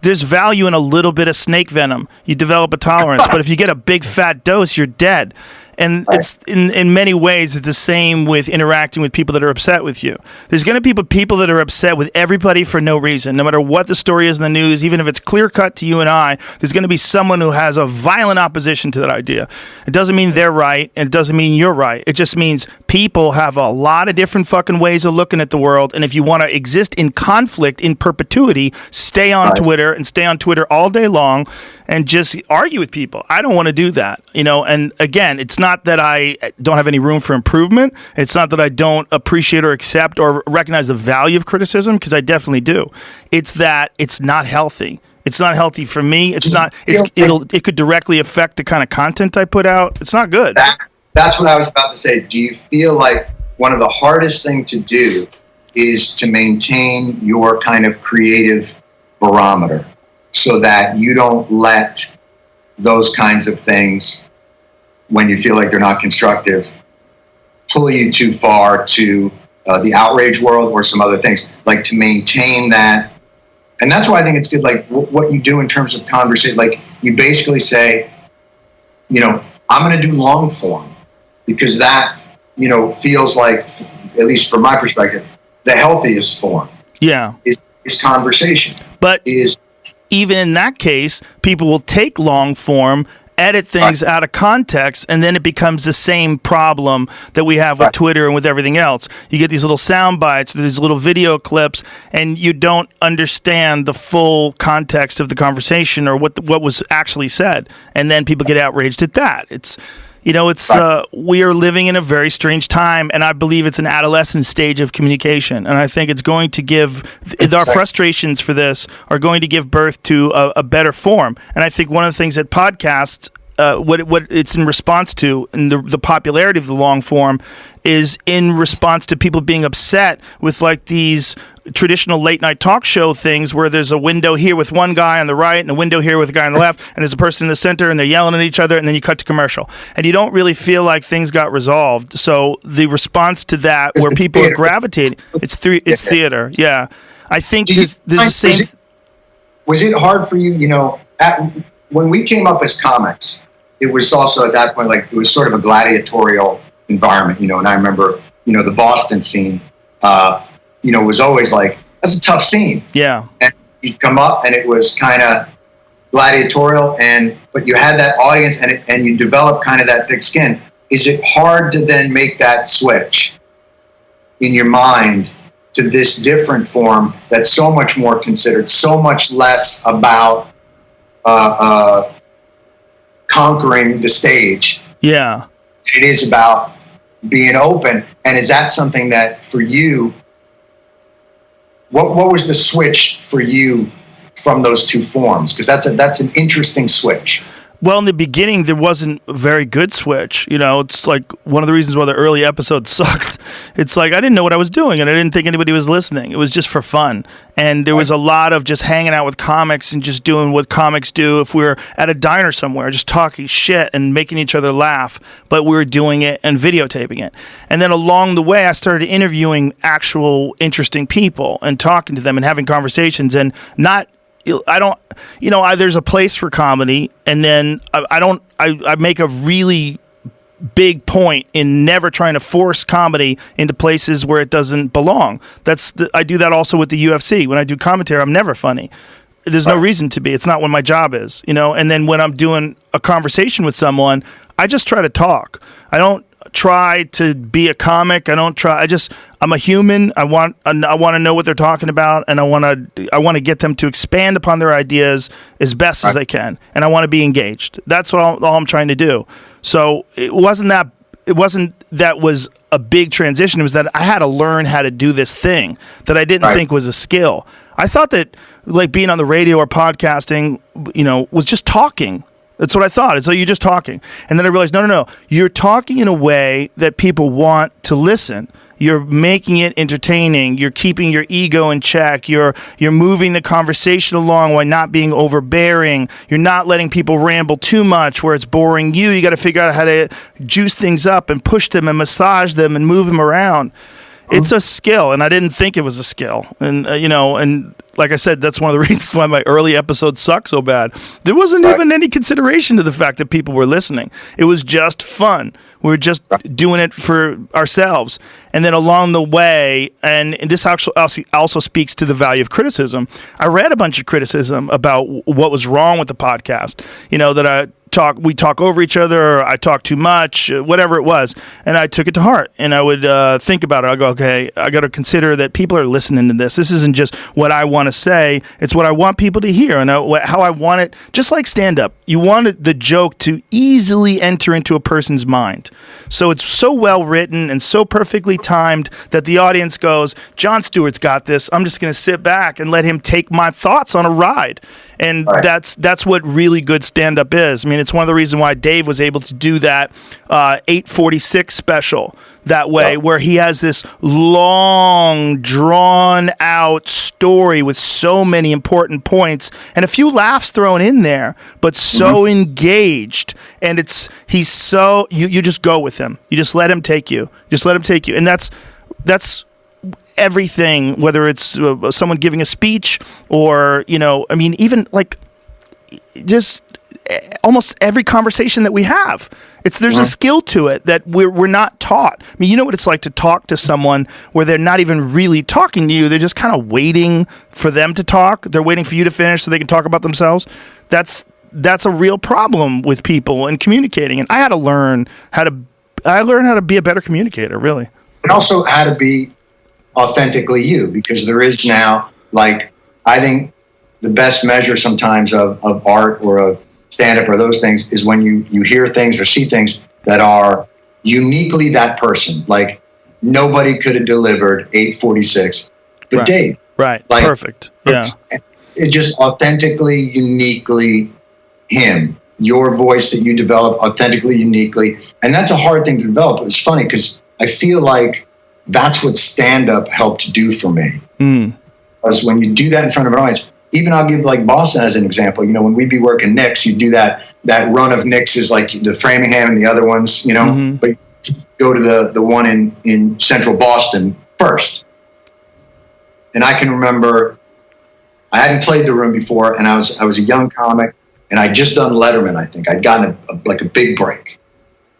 there's value in a little bit of snake venom. You develop a tolerance. But if you get a big fat dose, you're dead. And it's in many ways, it's the same with interacting with people that are upset with you. There's going to be people that are upset with everybody for no reason, no matter what the story is in the news, even if it's clear cut to you and I, there's going to be someone who has a violent opposition to that idea. It doesn't mean they're right, and it doesn't mean you're right. It just means people have a lot of different fucking ways of looking at the world, and if you want to exist in conflict in perpetuity, stay on Twitter and stay on Twitter all day long and just argue with people. I don't want to do that, and again, it's not that I don't have any room for improvement. It's not that I don't appreciate or accept or recognize the value of criticism, because I definitely do. It's that it's not healthy. It's not healthy for me. It's not. It could directly affect the kind of content I put out. It's not good. That's what I was about to say. Do you feel like one of the hardest thing to do is to maintain your kind of creative barometer so that you don't let those kinds of things, when you feel like they're not constructive, pull you too far to the outrage world or some other things, like to maintain that? And that's why I think it's good, like what you do in terms of conversation. Like you basically say, I'm going to do long form because that, feels like, at least from my perspective, the healthiest form. Yeah. Is conversation. But even in that case, people will take long form, edit things out of context, and then it becomes the same problem that we have with Twitter and with everything else. You get these little sound bites, these little video clips, and you don't understand the full context of the conversation or what was actually said, and then people get outraged at that. We are living in a very strange time, and I believe it's an adolescent stage of communication, and I think it's going to give our frustrations for this are going to give birth to a better form. And I think one of the things that podcasts, what it's in response to, and the popularity of the long form, is in response to people being upset with like these traditional late night talk show things where there's a window here with one guy on the right and a window here with a guy on the left, and there's a person in the center, and they're yelling at each other, and then you cut to commercial, and you don't really feel like things got resolved. So the response to that, where people are gravitating, it's theater. Yeah, I think there's the same. Was it hard for you? When we came up as comics, it was also at that point like it was sort of a gladiatorial environment, and I remember, the Boston scene, was always like, that's a tough scene. Yeah. And you'd come up and it was kind of gladiatorial, but you had that audience and you develop kind of that thick skin. Is it hard to then make that switch in your mind to this different form that's so much more considered, so much less about conquering the stage? Yeah. It is about being open. And is that something that for you, what was the switch for you from those two forms? Because that's an interesting switch. Well, in the beginning, there wasn't a very good switch. It's like one of the reasons why the early episodes sucked. It's like I didn't know what I was doing, and I didn't think anybody was listening. It was just for fun. And there was a lot of just hanging out with comics and just doing what comics do. If we were at a diner somewhere, just talking shit and making each other laugh, but we were doing it and videotaping it. And then along the way, I started interviewing actual interesting people and talking to them and having conversations, and there's a place for comedy, and then I make a really big point in never trying to force comedy into places where it doesn't belong. I do that also with the UFC. When I do commentary, I'm never funny. There's no reason to be. It's not what my job is, and then when I'm doing a conversation with someone, I just try to talk. I don't try to be a comic. I'm a human. I want to know what they're talking about, and I want to get them to expand upon their ideas as best as they can, and I want to be engaged. That's all I'm trying to do. So it wasn't that was a big transition. It was that I had to learn how to do this thing that I didn't think was a skill. I thought that like being on the radio or podcasting, was just talking. That's what I thought. It's like you're just talking. And then I realized, no. You're talking in a way that people want to listen. You're making it entertaining. You're keeping your ego in check. You're moving the conversation along while not being overbearing. You're not letting people ramble too much where it's boring you. You got to figure out how to juice things up and push them and massage them and move them around. It's a skill, and I didn't think it was a skill. And, and like I said, that's one of the reasons why my early episodes suck so bad. There wasn't even any consideration to the fact that people were listening. It was just fun. We were just doing it for ourselves. And then along the way, and this actually also speaks to the value of criticism, I read a bunch of criticism about what was wrong with the podcast. That we talk over each other, or I talk too much, whatever it was. And I took it to heart, and I would think about it. I go, okay, I got to consider that people are listening to this. This isn't just what I want to say. It's what I want people to hear, and how I want it. Just like stand-up, you want the joke to easily enter into a person's mind. So it's so well written and so perfectly timed that the audience goes, Jon Stewart's got this. I'm just going to sit back and let him take my thoughts on a ride. And that's what really good stand-up is. I mean, it's one of the reasons why Dave was able to do that 846 special that way, where he has this long, drawn-out story with so many important points and a few laughs thrown in there, but so engaged. And he's so you just go with him. You just let him take you. Just let him take you. And that's everything, whether it's someone giving a speech or, I mean, even like just almost every conversation that we have. There's a skill to it that we're not taught. I mean, you know what it's like to talk to someone where they're not even really talking to you. They're just kind of waiting for them to talk. They're waiting for you to finish so they can talk about themselves. That's a real problem with people and communicating. And I had to learn how to be a better communicator, really. And also how to be authentically you, because there is now, like, I think the best measure sometimes of art or of stand-up or those things is when you hear things or see things that are uniquely that person. Like, nobody could have delivered 846 but Dave. Right. Like, perfect. Yeah. It's just authentically, uniquely him. Your voice that you develop authentically, uniquely. And that's a hard thing to develop. It's funny because I feel like that's what stand-up helped do for me. Because when you do that in front of an audience, even I'll give like Boston as an example. When we'd be working Knicks, you do that run of Knicks is like the Framingham and the other ones, but you go to the one in central Boston first. And I can remember I hadn't played the room before, and I was a young comic, and I'd just done Letterman, I think. I'd gotten a big break.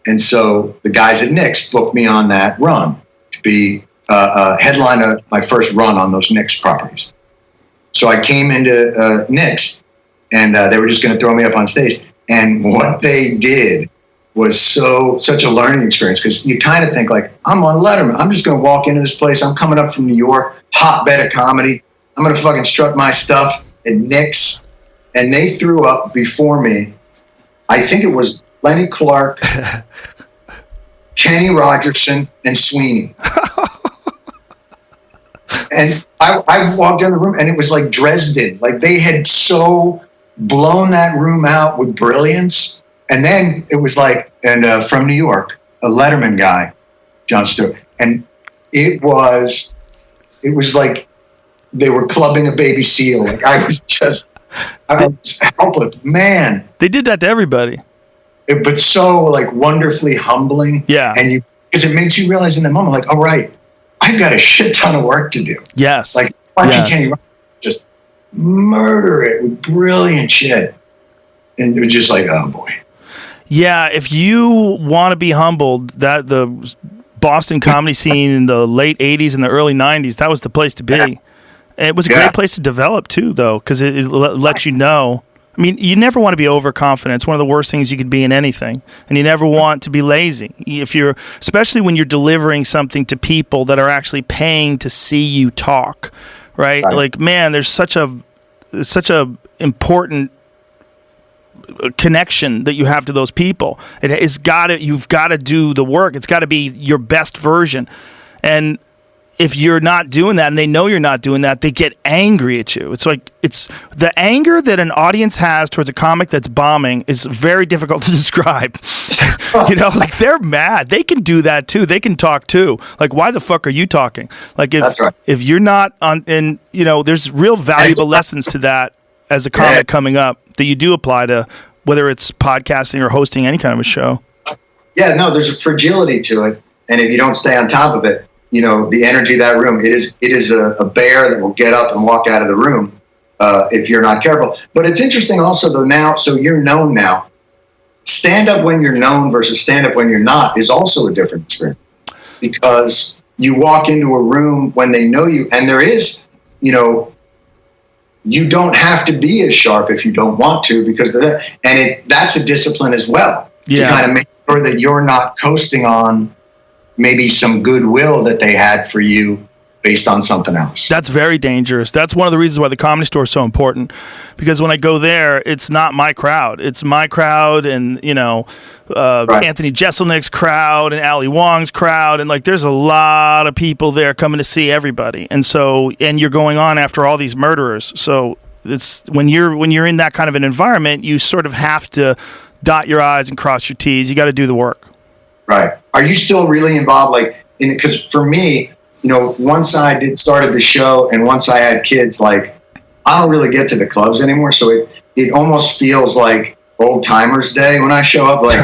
And so the guys at Knicks booked me on that run to be a headliner, my first run on those Knicks properties. So I came into Knicks, and they were just going to throw me up on stage. And what they did was such a learning experience, because you kind of think like, I'm on Letterman. I'm just going to walk into this place. I'm coming up from New York, hotbed of comedy. I'm going to fucking strut my stuff at Knicks. And they threw up before me, I think it was Lenny Clark, Kenny Rogerson, and Sweeney. And I walked down the room, and it was like Dresden. Like, they had so blown that room out with brilliance. And then it was like, from New York, a Letterman guy, Jon Stewart. And it was like they were clubbing a baby seal. Like, I was helpless. Man. They did that to everybody. But so, like, wonderfully humbling. Yeah. And because it makes you realize in the moment, like, all right, I've got a shit ton of work to do. Yes. Like, Kenny just murder it with brilliant shit. And it was just like, oh boy. Yeah, if you want to be humbled, that the Boston comedy scene in the late 80s and the early 90s, that was the place to be. And it was a great place to develop too, though, because it lets you know. I mean, you never want to be overconfident. It's one of the worst things you could be in anything. And you never want to be lazy. Especially when you're delivering something to people that are actually paying to see you talk, right? Like, man, there's such a important connection that you have to those people. You've got to do the work. It's got to be your best version. And if you're not doing that and they know you're not doing that, they get angry at you. It's the anger that an audience has towards a comic that's bombing is very difficult to describe. Like, they're mad. They can do that too. They can talk too. Like, why the fuck are you talking? Like, if you're not on, and there's real valuable lessons to that as a comic coming up that you do apply to whether it's podcasting or hosting any kind of a show. Yeah, no, there's a fragility to it. And if you don't stay on top of it, the energy of that room, it is a bear that will get up and walk out of the room if you're not careful. But it's interesting also, though, now, so you're known now. Stand up when you're known versus stand up when you're not is also a different experience, because you walk into a room when they know you, and there is, you don't have to be as sharp if you don't want to, because of that. And that's a discipline as well, to kind of make sure that you're not coasting on maybe some goodwill that they had for you based on something else. That's very dangerous. That's one of the reasons why the Comedy Store is so important, because when I go there, it's not my crowd. It's my crowd and, right. Anthony Jeselnik's crowd and Ali Wong's crowd. And like, there's a lot of people there coming to see everybody. And you're going on after all these murderers. So it's when you're in that kind of an environment, you sort of have to dot your I's and cross your T's. You got to do the work. Right. Are you still really involved? Because for me, once I started the show and once I had kids, like, I don't really get to the clubs anymore. So it almost feels like old timers day when I show up. Like,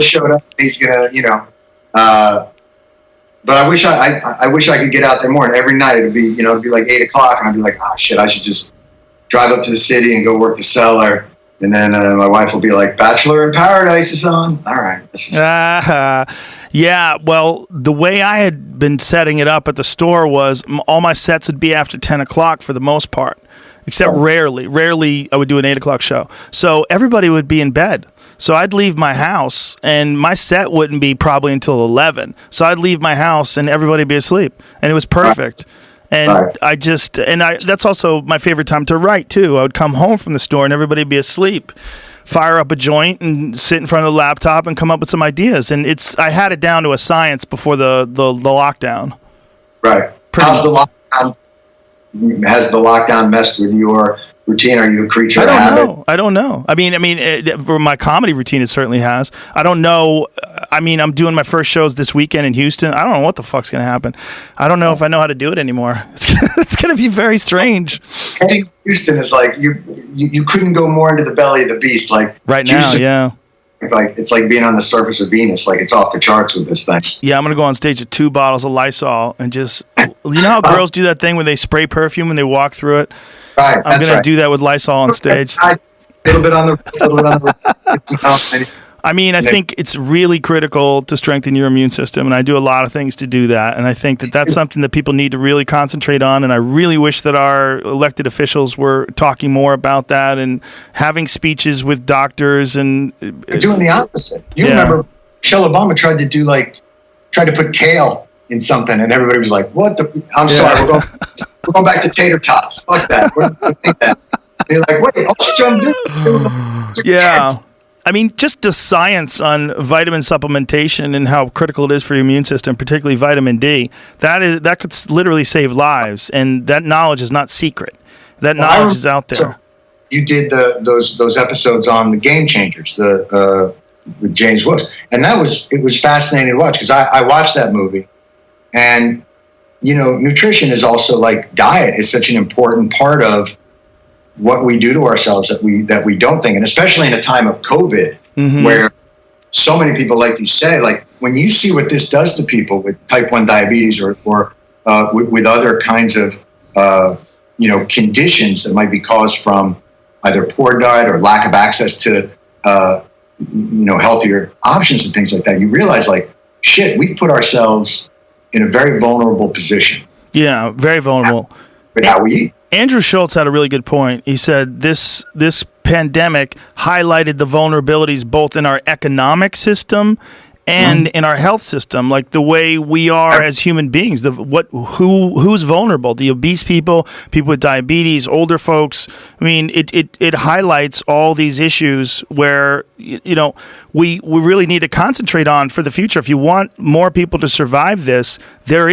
showed up, he's gonna, but I wish I could get out there more. And every night it'd be like 8 o'clock, and I'd be like, oh shit, I should just drive up to the city and go work the cellar. And then my wife will be like, Bachelor in Paradise is on. All right. Yeah, well, the way I had been setting it up at the store was all my sets would be after 10 o'clock for the most part, except rarely I would do an 8 o'clock show. So everybody would be in bed. So I'd leave my house, and my set wouldn't be probably until 11. So I'd leave my house, and everybody would be asleep. And it was perfect. And that's also my favorite time to write, too. I would come home from the store, and everybody would be asleep. Fire up a joint and sit in front of the laptop and come up with some ideas. And I had it down to a science before the lockdown. Right. Has the lockdown messed with your routine? Are you a creature of habit? I don't know. I mean, for my comedy routine, it certainly has. I don't know. I mean, I'm doing my first shows this weekend in Houston. I don't know what the fuck's going to happen. I don't know if I know how to do it anymore. It's going to be very strange. Hey, Houston is like, you couldn't go more into the belly of the beast. Like right now, Houston, yeah. Like it's like being on the surface of Venus. Like it's off the charts with this thing. Yeah, I'm gonna go on stage with 2 bottles of Lysol and just, how girls do that thing where they spray perfume when they walk through it. Right. I'm gonna do that with Lysol on stage. A little bit on the. I mean, I think it's really critical to strengthen your immune system, and I do a lot of things to do that. And I think that that's something that people need to really concentrate on. And I really wish that our elected officials were talking more about that and having speeches with doctors and doing the opposite. You remember Michelle Obama tried to put kale in something, and everybody was like, "What the? I'm sorry, we're going back to tater tots. Fuck that. We're going to think that." And you're like, "Wait, all she's trying to do?" Yeah. I mean, just the science on vitamin supplementation and how critical it is for your immune system, particularly vitamin D, that could literally save lives, and that knowledge is not secret. That knowledge is out there. So you did those episodes on the Game Changers, with James Woods, and it was fascinating to watch, because I watched that movie, and nutrition is also like diet is such an important part of what we do to ourselves that we don't think, and especially in a time of COVID, where so many people, like you say, like when you see what this does to people with type 1 diabetes or with other kinds of conditions that might be caused from either poor diet or lack of access to healthier options and things like that, you realize like, shit, we've put ourselves in a very vulnerable position. Yeah, very vulnerable. With how we eat. Andrew Schultz had a really good point. He said this pandemic highlighted the vulnerabilities both in our economic system and in our health system, like the way we are as human beings. Who's vulnerable? The obese people with diabetes, older folks. I mean, it highlights all these issues where we really need to concentrate on for the future. If you want more people to survive this, there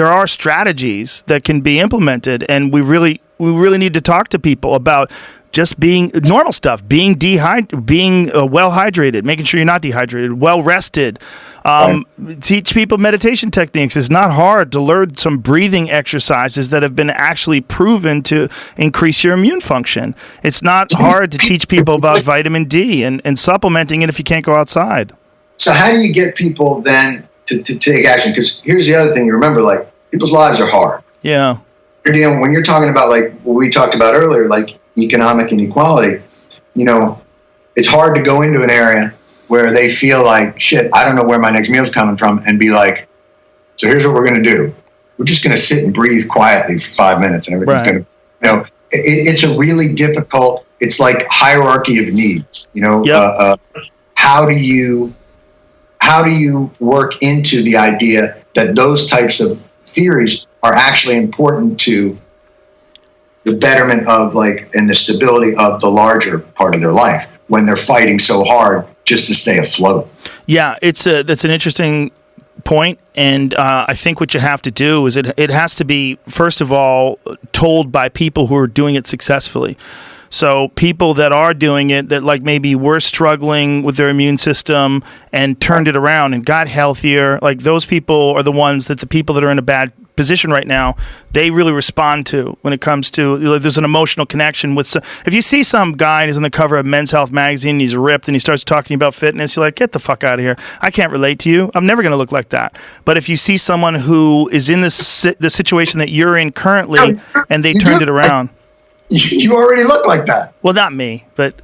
are strategies that can be implemented, and we really need to talk to people about just being normal stuff, being well hydrated, making sure you're not dehydrated, well rested. Teach people meditation techniques. It's not hard to learn some breathing exercises that have been actually proven to increase your immune function. It's not hard to teach people about vitamin D and supplementing it if you can't go outside. So how do you get people then to take action? Because here's the other thing you remember, like people's lives are hard. Yeah. When you're talking about like what we talked about earlier, like economic inequality, it's hard to go into an area where they feel like, shit, I don't know where my next meal's coming from, and be like, so here's what we're going to do. We're just going to sit and breathe quietly for 5 minutes, and everything's going to know, it's a really difficult. It's like hierarchy of needs. You know, Yep. How do you work into the idea that those types of theories are actually important to the betterment of and the stability of the larger part of their life when they're fighting so hard just to stay afloat? Yeah, that's an interesting point, and I think what you have to do is it has to be, first of all, told by people who are doing it successfully. So people that are doing it, that maybe were struggling with their immune system and turned it around and got healthier, those people are the ones that the people that are in a bad position right now, they really respond to when it comes to, there's an emotional connection with. If you see some guy who's on the cover of Men's Health magazine, he's ripped and he starts talking about fitness, you're like, get the fuck out of here. I can't relate to you. I'm never going to look like that. But if you see someone who is in the situation that you're in currently and they turned it around. You already look like that. Well, not me, but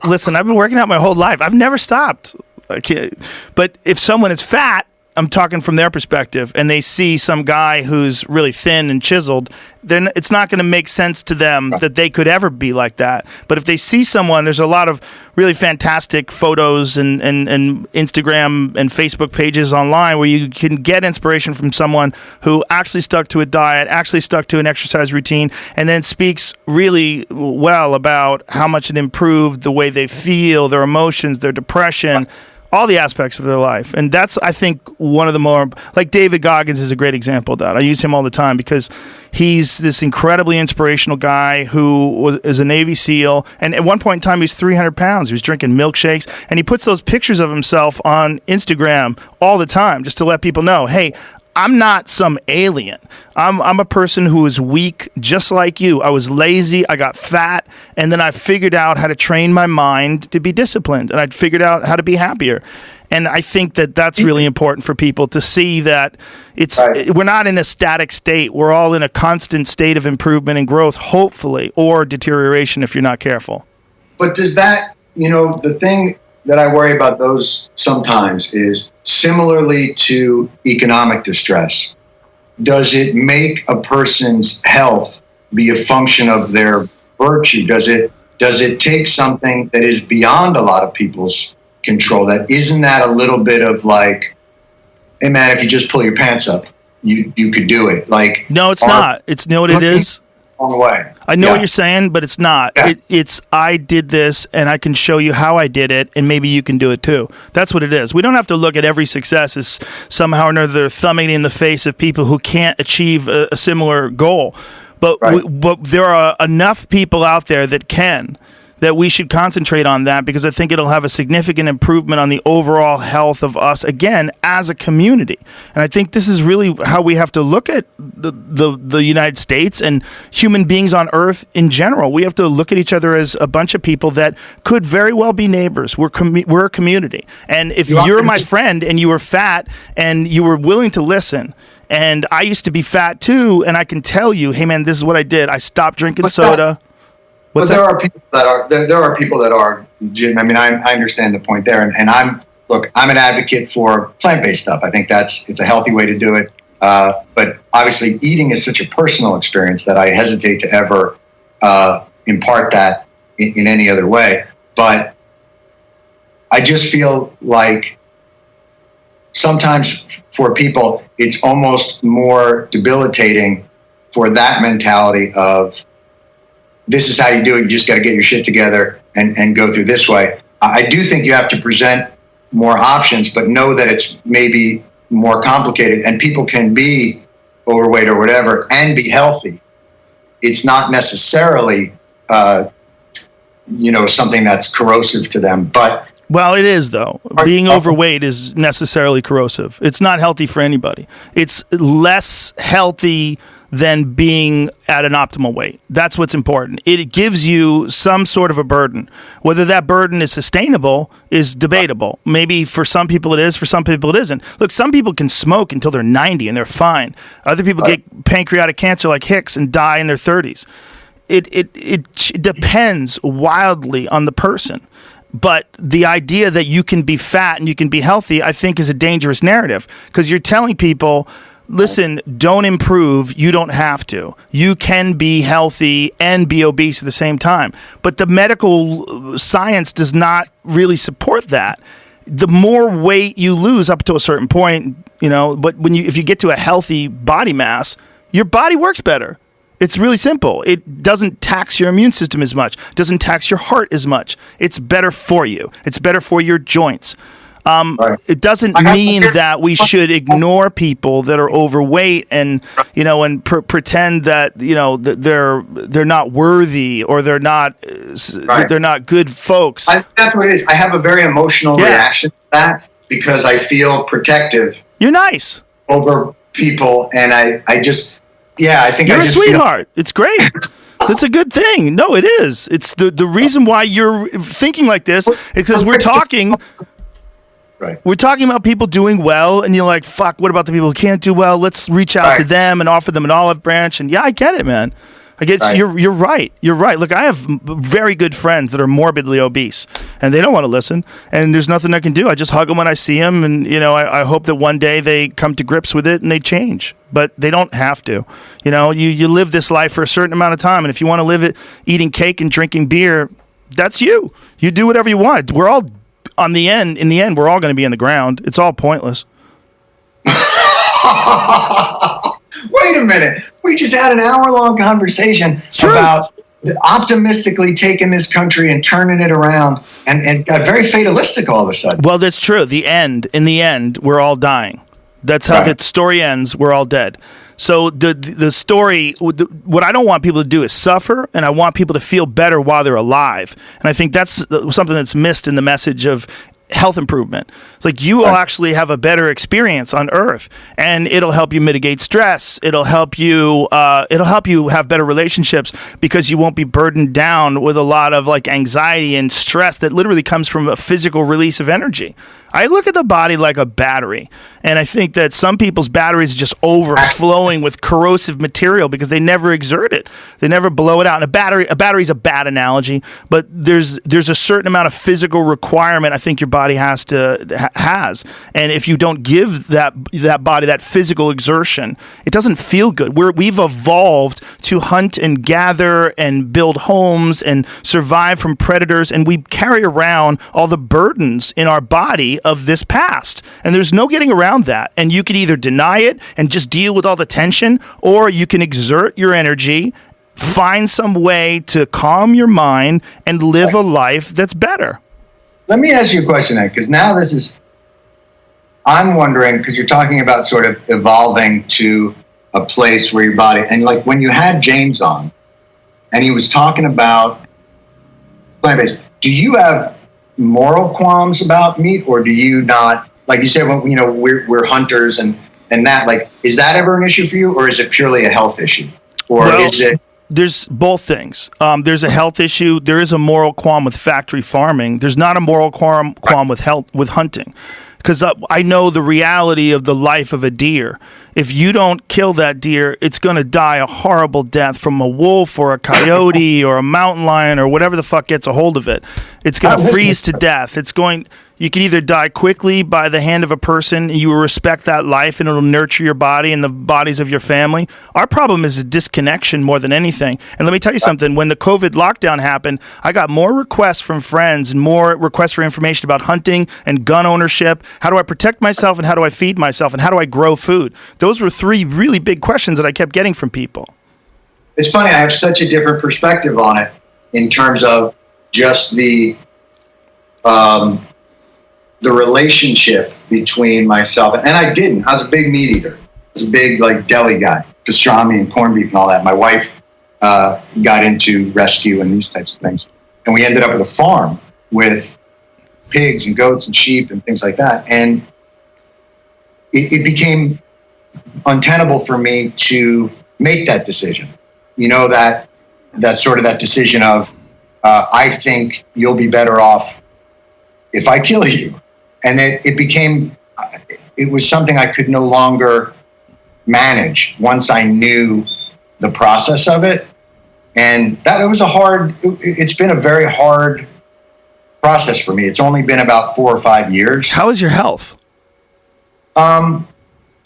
listen, I've been working out my whole life. I've never stopped. But if someone is fat, I'm talking from their perspective, and they see some guy who's really thin and chiseled, then it's not going to make sense to them that they could ever be like that. But if they see someone, there's a lot of really fantastic photos and Instagram and Facebook pages online where you can get inspiration from someone who actually stuck to a diet, actually stuck to an exercise routine, and then speaks really well about how much it improved the way they feel, their emotions, their depression, all the aspects of their life. And that's, I think, one of the more, David Goggins is a great example of that. I use him all the time because he's this incredibly inspirational guy who is a Navy SEAL. And at one point in time, he was 300 pounds. He was drinking milkshakes. And he puts those pictures of himself on Instagram all the time just to let people know, hey, I'm not some alien. I'm a person who is weak just like you. I was lazy, I got fat, and then I figured out how to train my mind to be disciplined, and I figured out how to be happier. And I think that that's really important for people to see that we're not in a static state. We're all in a constant state of improvement and growth, hopefully, or deterioration if you're not careful. But does that, the thing that I worry about those sometimes is, similarly to economic distress, does it make a person's health be a function of their virtue? Does it take something that is beyond a lot of people's control? That isn't that a little bit of hey man, if you just pull your pants up, you could do it. No, it's not. It's what it is. Way. I know what you're saying, but it's not. Yeah. It's I did this, and I can show you how I did it, and maybe you can do it too. That's what it is. We don't have to look at every success as somehow or another thumbing in the face of people who can't achieve a similar goal. But but there are enough people out there that can, that we should concentrate on that, because I think it'll have a significant improvement on the overall health of us, again, as a community. And I think this is really how we have to look at the United States and human beings on Earth in general. We have to look at each other as a bunch of people that could very well be neighbors. We're a community. And if you're my friend and you were fat and you were willing to listen, and I used to be fat too, and I can tell you, hey man, this is what I did. I stopped drinking soda. But there are people that are. I mean, I understand the point there, and I'm an advocate for plant-based stuff. I think it's a healthy way to do it. But obviously, eating is such a personal experience that I hesitate to ever impart that in any other way. But I just feel like sometimes for people, it's almost more debilitating for that mentality of, this is how you do it. You just got to get your shit together and go through this way. I do think you have to present more options, but know that it's maybe more complicated, and people can be overweight or whatever and be healthy. It's not necessarily, something that's corrosive to them, but. Well, it is, though. Being overweight is necessarily corrosive. It's not healthy for anybody. It's less healthy than being at an optimal weight. That's what's important. It gives you some sort of a burden. Whether that burden is sustainable is debatable. Maybe for some people it is, for some people it isn't. Look, some people can smoke until they're 90 and they're fine. Other people get pancreatic cancer like Hicks and die in their 30s. It depends wildly on the person. But the idea that you can be fat and you can be healthy, I think, is a dangerous narrative, because you're telling people, listen, don't improve. You don't have to. You can be healthy and be obese at the same time. But the medical science does not really support that. The more weight you lose up to a certain point, but if you get to a healthy body mass, your body works better. It's really simple. It doesn't tax your immune system as much, doesn't tax your heart as much. It's better for you. It's better for your joints. Right. It doesn't mean that we should ignore people that are overweight and pretend that that they're not worthy or they're not good folks. That's what it is. I have a very emotional reaction to that because I feel protective. You're nice over people, and I think you're a sweetheart. It's great. That's a good thing. No, it is. It's the reason why you're thinking like this is because we're talking. Right. We're talking about people doing well, and you're like, fuck, what about the people who can't do well? Let's reach out to them and offer them an olive branch. And yeah, I get it, man. I get you're right. You're right. Look, I have very good friends that are morbidly obese, and they don't want to listen, and there's nothing I can do. I just hug them when I see them, and I hope that one day they come to grips with it and they change. But they don't have to. You live this life for a certain amount of time, and if you want to live it eating cake and drinking beer, that's you. You do whatever you want. We're all in the end, we're all going to be in the ground. It's all pointless. Wait a minute. We just had an hour-long conversation about optimistically taking this country and turning it around and got very fatalistic all of a sudden. Well, that's true. In the end, we're all dying. That's how the story ends. We're all dead. So the story, what I don't want people to do is suffer, and I want people to feel better while they're alive. And I think that's something that's missed in the message of health improvement. It's like you will actually have a better experience on Earth, and it'll help you mitigate stress. It'll help you have better relationships because you won't be burdened down with a lot of like anxiety and stress that literally comes from a physical release of energy. I look at the body like a battery, and I think that some people's batteries are just overflowing with corrosive material because they never exert it. They never blow it out. And a battery is a bad analogy, but there's a certain amount of physical requirement I think your body has. And if you don't give that body that physical exertion, it doesn't feel good. We've evolved to hunt and gather and build homes and survive from predators, and we carry around all the burdens in our body of this past, and there's no getting around that. And you can either deny it and just deal with all the tension, or you can exert your energy, find some way to calm your mind and live a life that's better. Let me ask you a question then, because now I'm wondering, because you're talking about sort of evolving to a place where your body, and like when you had James on and he was talking about plant-based, do you have moral qualms about meat, or do you not? Like you said, we're hunters and that, like, is that ever an issue for you, or is it purely a health issue, or is it? There's both things. There's a health issue. There is a moral qualm with factory farming. There's not a moral qualm with hunting, because I know the reality of the life of a deer. If you don't kill that deer, it's going to die a horrible death from a wolf or a coyote or a mountain lion or whatever the fuck gets a hold of it. It's going to freeze to death. You can either die quickly by the hand of a person, and you will respect that life, and it'll nurture your body and the bodies of your family. Our problem is a disconnection more than anything. And let me tell you something. When the COVID lockdown happened, I got more requests from friends and more requests for information about hunting and gun ownership. How do I protect myself, and how do I feed myself, and how do I grow food? Those were three really big questions that I kept getting from people. It's funny. I have such a different perspective on it in terms of just the relationship between myself and I was a big meat eater. I was a big like deli guy, pastrami and corned beef and all that. My wife got into rescue and these types of things, and we ended up with a farm with pigs and goats and sheep and things like that. And it became untenable for me to make that decision. That decision of I think you'll be better off if I kill you. And it was something I could no longer manage once I knew the process of it. And it's been a very hard process for me. It's only been about 4 or 5 years. How is your health?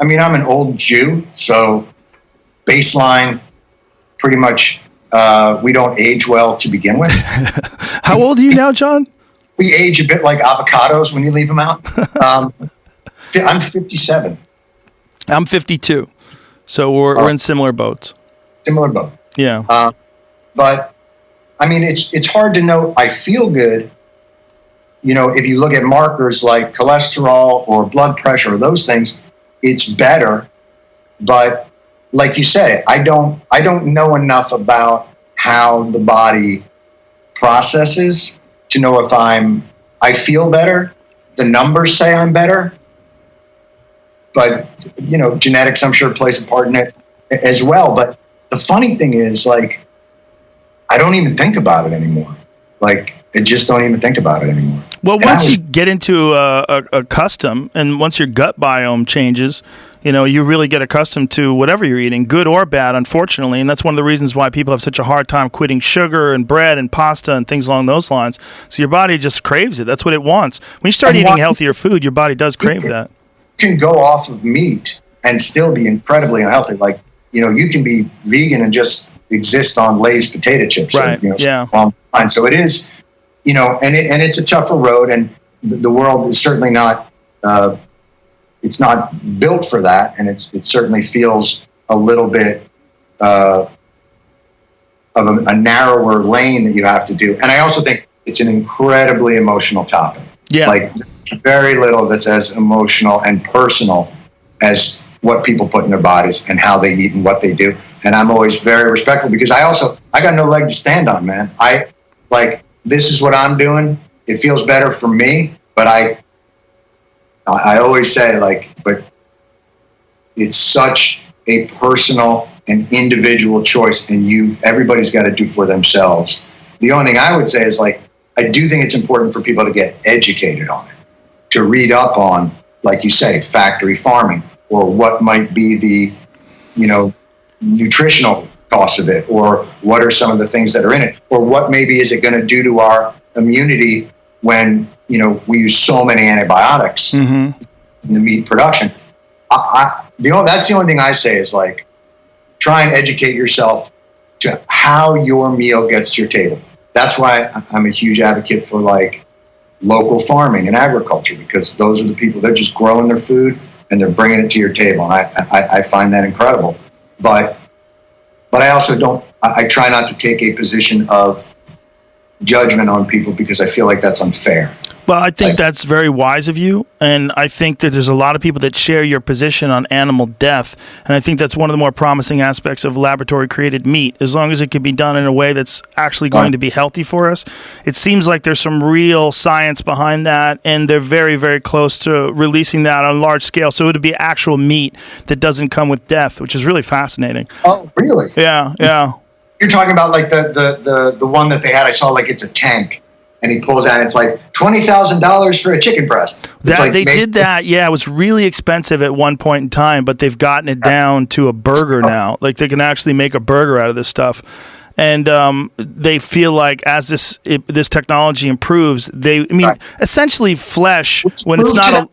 I mean, I'm an old Jew, so baseline, pretty much, we don't age well to begin with. How old are you now, John? We age a bit like avocados when you leave them out. I'm 57. I'm 52. So we're in similar boats. Similar boat. Yeah. But I mean, it's hard to know. I feel good. You know, if you look at markers like cholesterol or blood pressure or those things, it's better. But like you say, I don't know enough about how the body processes to know if I feel better. The numbers say I'm better. But, you know, genetics, I'm sure, plays a part in it as well. But the funny thing is, like, I don't even think about it anymore. Like, I just don't even think about it anymore. Well, once you get into a custom, and once your gut biome changes, you know, you really get accustomed to whatever you're eating, good or bad, unfortunately. And that's one of the reasons why people have such a hard time quitting sugar and bread and pasta and things along those lines. So your body just craves it. That's what it wants. When you start eating healthier food, your body does crave that. You can go off of meat and still be incredibly unhealthy. Like, you know, you can be vegan and just exist on Lay's potato chips. Right. You know, Yeah. So it is, you know, and it's a tougher road, and the world is certainly not, it's not built for that. And it certainly feels a little bit of a narrower lane that you have to do. And I also think it's an incredibly emotional topic. Yeah. Like, very little that's as emotional and personal as what people put in their bodies and how they eat and what they do. And I'm always very respectful because I got no leg to stand on, man. This is what I'm doing. It feels better for me, but I always say, like, but it's such a personal and individual choice, and everybody's got to do for themselves. The only thing I would say is, like, I do think it's important for people to get educated on it, to read up on, like you say, factory farming, or what might be the, you know, nutritional costs of it, or what are some of the things that are in it, or what maybe is it going to do to our immunity when, you know, we use so many antibiotics in the meat production. That's the only thing I say is, like, try and educate yourself to how your meal gets to your table. That's why I'm a huge advocate for, like, local farming and agriculture, because those are the people that are just growing their food and they're bringing it to your table. And I find that incredible. But I also I try not to take a position of judgment on people because I feel like that's unfair. Well, I think that's very wise of you, and I think that there's a lot of people that share your position on animal death, and I think that's one of the more promising aspects of laboratory-created meat, as long as it can be done in a way that's actually going to be healthy for us. It seems like there's some real science behind that, and they're very, very close to releasing that on a large scale, so it would be actual meat that doesn't come with death, which is really fascinating. Oh, really? Yeah. You're talking about, like, the one that they had, I saw, like, it's a tank. And he pulls out, it's like $20,000 for a chicken breast. Did that. Yeah, it was really expensive at one point in time, but they've gotten it down to a burger now. Like, they can actually make a burger out of this stuff. And they feel like as this technology improves, essentially flesh, when it's not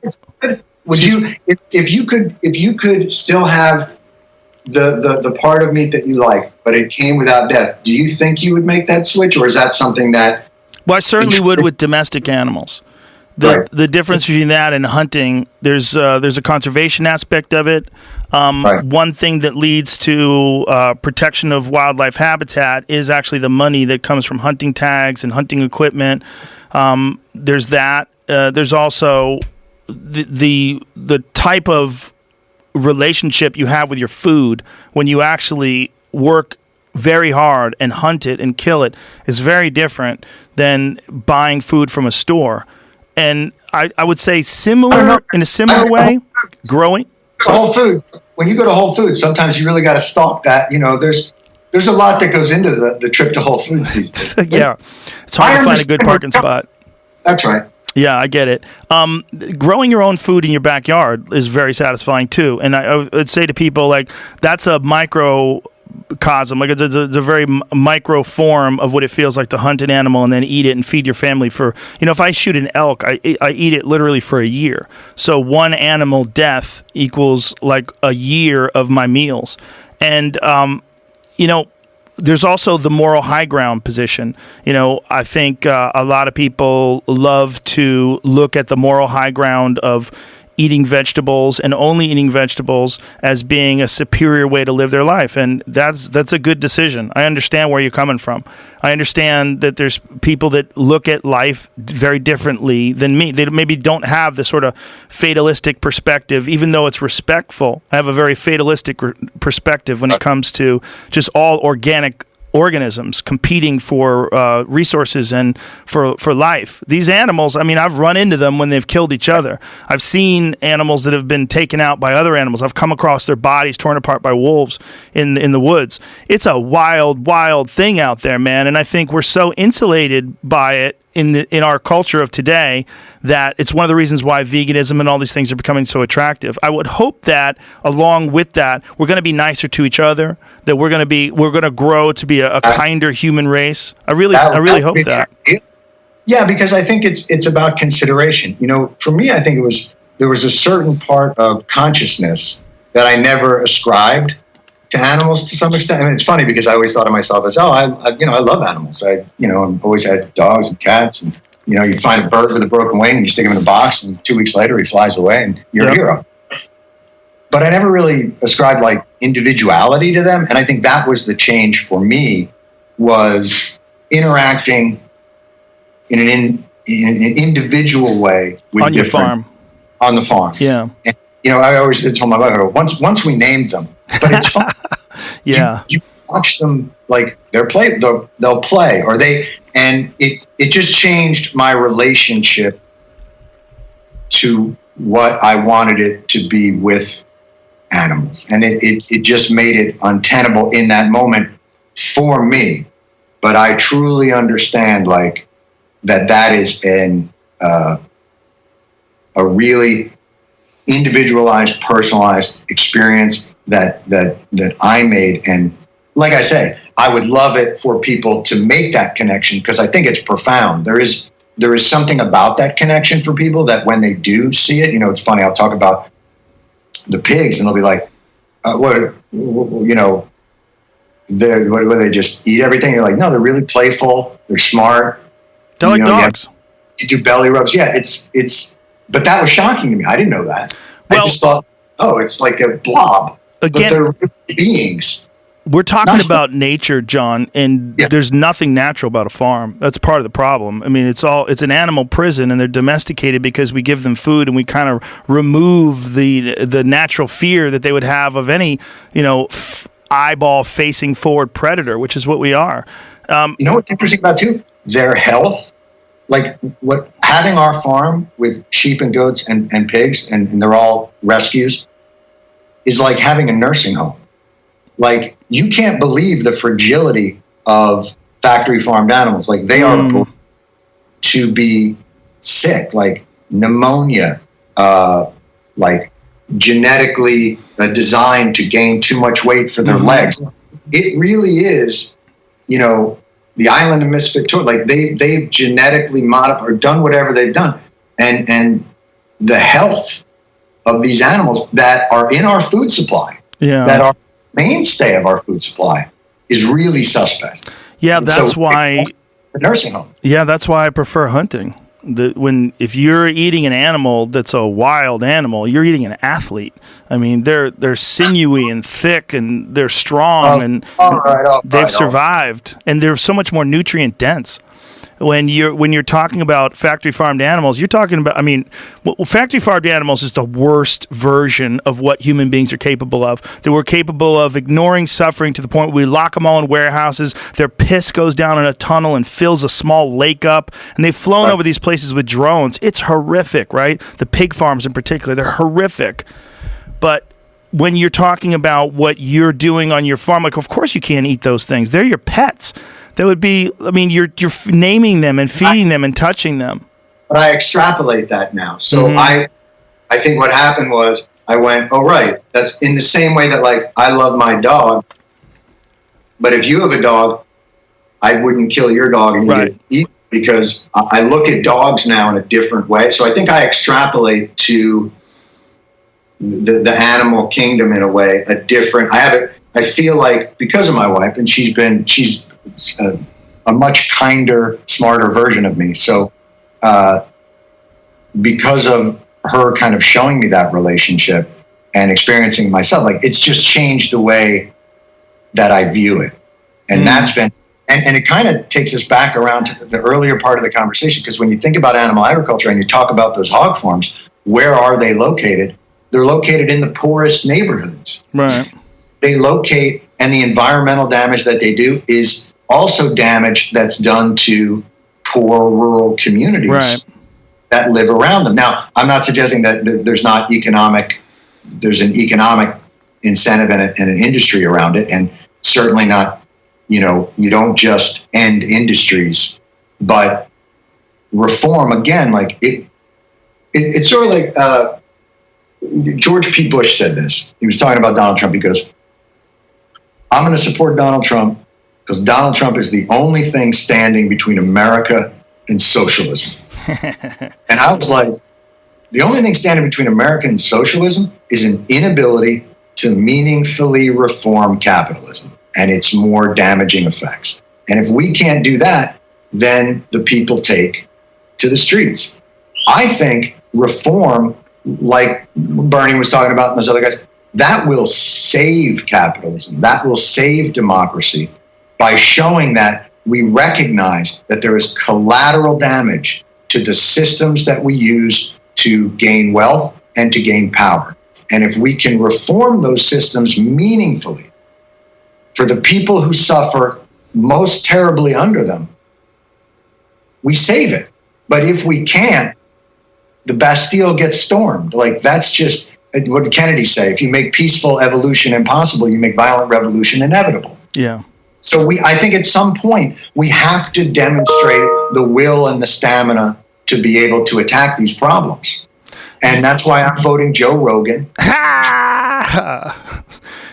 if you could still have the part of meat that you like, but it came without death, do you think you would make that switch, or is that something that? Well, I certainly would with domestic animals. The difference between that and hunting, there's a conservation aspect of it. One thing that leads to protection of wildlife habitat is actually the money that comes from hunting tags and hunting equipment. There's that. There's also the type of relationship you have with your food when you actually work very hard and hunt it and kill it is very different than buying food from a store. And I would say in a similar way, growing. Whole Foods. When you go to Whole Foods, sometimes you really got to stalk that. You know, there's a lot that goes into the trip to Whole Foods these days. Yeah, it's hard to find a good parking spot. That's right. Yeah, I get it. Growing your own food in your backyard is very satisfying too. And I would say to people, like, that's a micro microcosm, like it's a very micro form of what it feels like to hunt an animal and then eat it and feed your family for, if I shoot an elk, I eat it literally for a year. So one animal death equals like a year of my meals. And, there's also the moral high ground position. I think a lot of people love to look at the moral high ground of eating vegetables and only eating vegetables as being a superior way to live their life. And that's a good decision. I understand where you're coming from. I understand that there's people that look at life very differently than me. They maybe don't have the sort of fatalistic perspective, even though it's respectful. I have a very fatalistic perspective when it comes to just all organic organisms competing for resources and for life. These animals, I've run into them when they've killed each other. I've seen animals that have been taken out by other animals. I've come across their bodies torn apart by wolves in the woods. It's a wild, wild thing out there, man. And I think we're so insulated by it in our culture of today that it's one of the reasons why veganism and all these things are becoming so attractive. I would hope that along with that, we're going to be nicer to each other, that we're going to grow to be a kinder human race. I really hope that. Yeah, because I think it's about consideration. For me, I think there was a certain part of consciousness that I never ascribed to animals to some extent. It's funny because I always thought of myself as, I love animals. I've always had dogs and cats, and you find a bird with a broken wing and you stick him in a box, and 2 weeks later he flies away and you're a hero. But I never really ascribed like individuality to them, and I think that was the change for me, was interacting in an individual way with on your farm. On the farm. Yeah. And, I always told my wife, once we named them, but it's fun. Yeah. You watch them, like they'll play, and it just changed my relationship to what I wanted it to be with animals. And it just made it untenable in that moment for me. But I truly understand like that is a really individualized, personalized experience that I made. And like I say, I would love it for people to make that connection, because I think it's profound. There is something about that connection for people that when they do see it, it's funny, I'll talk about the pigs and they'll be like, what they just eat everything? You're like, no, they're really playful. They're smart. They're like dogs. You do belly rubs. Yeah, but that was shocking to me. I didn't know that. I just thought, it's like a blob. Again, but they're beings. We're talking about nature, John, and there's nothing natural about a farm. That's part of the problem. It's an animal prison, and they're domesticated because we give them food and we kind of remove the natural fear that they would have of any, eyeball facing forward predator, which is what we are. What's interesting about too? Their health. Like having our farm with sheep and goats and pigs, and they're all rescues, is like having a nursing home. Like you can't believe the fragility of factory farmed animals. Like they are born to be sick, like pneumonia, like genetically designed to gain too much weight for their legs. It really is, the island of misfit toys. Like they've genetically modified or done whatever they've done, and the health of these animals that are in our food supply, that are mainstay of our food supply, is really suspect. Yeah, that's why the nursing home. Yeah, that's why I prefer hunting. If you're eating an animal that's a wild animal, you're eating an athlete. They're sinewy and thick, and they're strong, and they've survived, and they're so much more nutrient dense. When you're talking about factory farmed animals, you're talking about, factory farmed animals is the worst version of what human beings are capable of. They were capable of ignoring suffering to the point where we lock them all in warehouses. Their piss goes down in a tunnel and fills a small lake up. And they've flown over these places with drones. It's horrific, right? The pig farms in particular, they're horrific. But when you're talking about what you're doing on your farm, like, of course you can't eat those things. They're your pets. That would be, you're naming them and feeding them and touching them. But I extrapolate that now. So I think what happened was I went, oh, right. That's in the same way that, like, I love my dog. But if you have a dog, I wouldn't kill your dog and eat it, because I look at dogs now in a different way. So I think I extrapolate to the animal kingdom in a way, I feel like, because of my wife, and she's a much kinder, smarter version of me. So because of her kind of showing me that relationship and experiencing it myself, like, it's just changed the way that I view it. And that's been, and it kind of takes us back around to the earlier part of the conversation, because when you think about animal agriculture and you talk about those hog farms, where are they located? They're located in the poorest neighborhoods. Right. They locate, and the environmental damage that they do is also damage that's done to poor rural communities that live around them. Now, I'm not suggesting that there's an economic incentive and an industry around it, and certainly not, you don't just end industries, but reform, again, like it's sort of like, George P. Bush said this. He was talking about Donald Trump. He goes, I'm going to support Donald Trump because Donald Trump is the only thing standing between America and socialism. And I was like, the only thing standing between America and socialism is an inability to meaningfully reform capitalism and its more damaging effects. And if we can't do that, then the people take to the streets. I think reform, like Bernie was talking about and those other guys, that will save capitalism. That will save democracy by showing that we recognize that there is collateral damage to the systems that we use to gain wealth and to gain power. And if we can reform those systems meaningfully for the people who suffer most terribly under them, we save it. But if we can't, the Bastille gets stormed. Like, that's just what did Kennedy say? If you make peaceful evolution impossible, you make violent revolution inevitable. Yeah. So I think at some point we have to demonstrate the will and the stamina to be able to attack these problems. And that's why I'm voting Joe Rogan.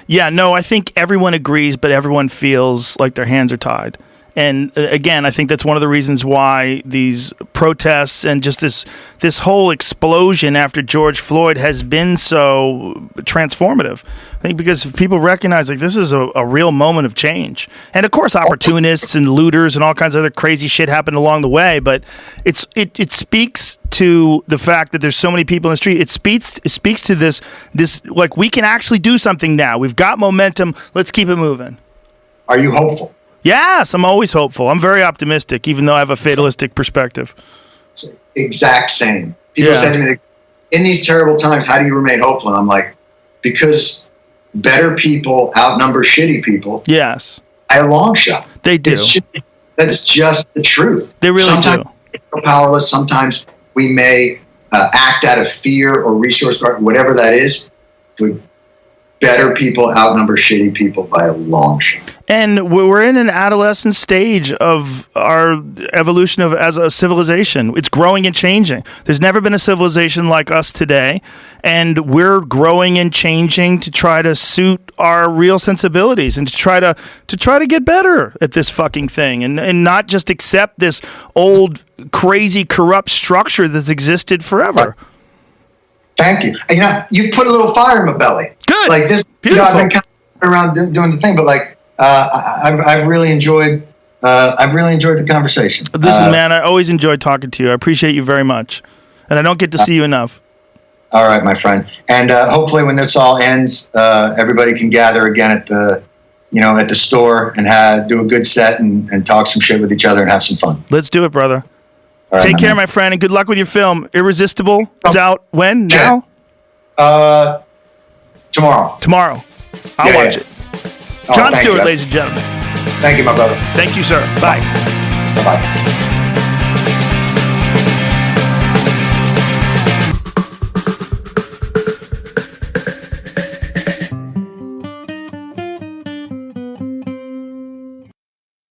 Yeah, no, I think everyone agrees, but everyone feels like their hands are tied. And again, I think that's one of the reasons why these protests and just this whole explosion after George Floyd has been so transformative. I think because people recognize, like, this is a real moment of change. And of course, opportunists and looters and all kinds of other crazy shit happened along the way. But it speaks to the fact that there's so many people in the street. It speaks to this like, we can actually do something now. We've got momentum. Let's keep it moving. Are you hopeful? Yes, I'm always hopeful. I'm very optimistic, even though I have a fatalistic perspective. It's the exact same. People say to me, in these terrible times, how do you remain hopeful? And I'm like, because better people outnumber shitty people. Yes. By a long shot. They do. That's just the truth. They really sometimes do. We're powerless. Sometimes we may act out of fear or resource guard, whatever that is. But better people outnumber shitty people by a long shot. And we're in an adolescent stage of our evolution as a civilization. It's growing and changing. There's never been a civilization like us today, and we're growing and changing to try to suit our real sensibilities and to try to get better at this fucking thing, and not just accept this old, crazy, corrupt structure that's existed forever. Thank you. You've put a little fire in my belly. Good. Like this. Beautiful. I've been kind of around doing the thing, but like. I've really enjoyed the conversation. Listen, man, I always enjoy talking to you. I appreciate you very much, and I don't get to see you enough. All right, my friend. And hopefully, when this all ends, everybody can gather again at the store and do a good set and talk some shit with each other and have some fun. Let's do it, brother. All right, take care, my friend, and good luck with your film. Irresistible is out when? Yeah. Now? Tomorrow. I'll watch it. Jon Stewart, you. ladies and gentlemen. Thank you, my brother. Thank you, sir. Bye. Bye-bye.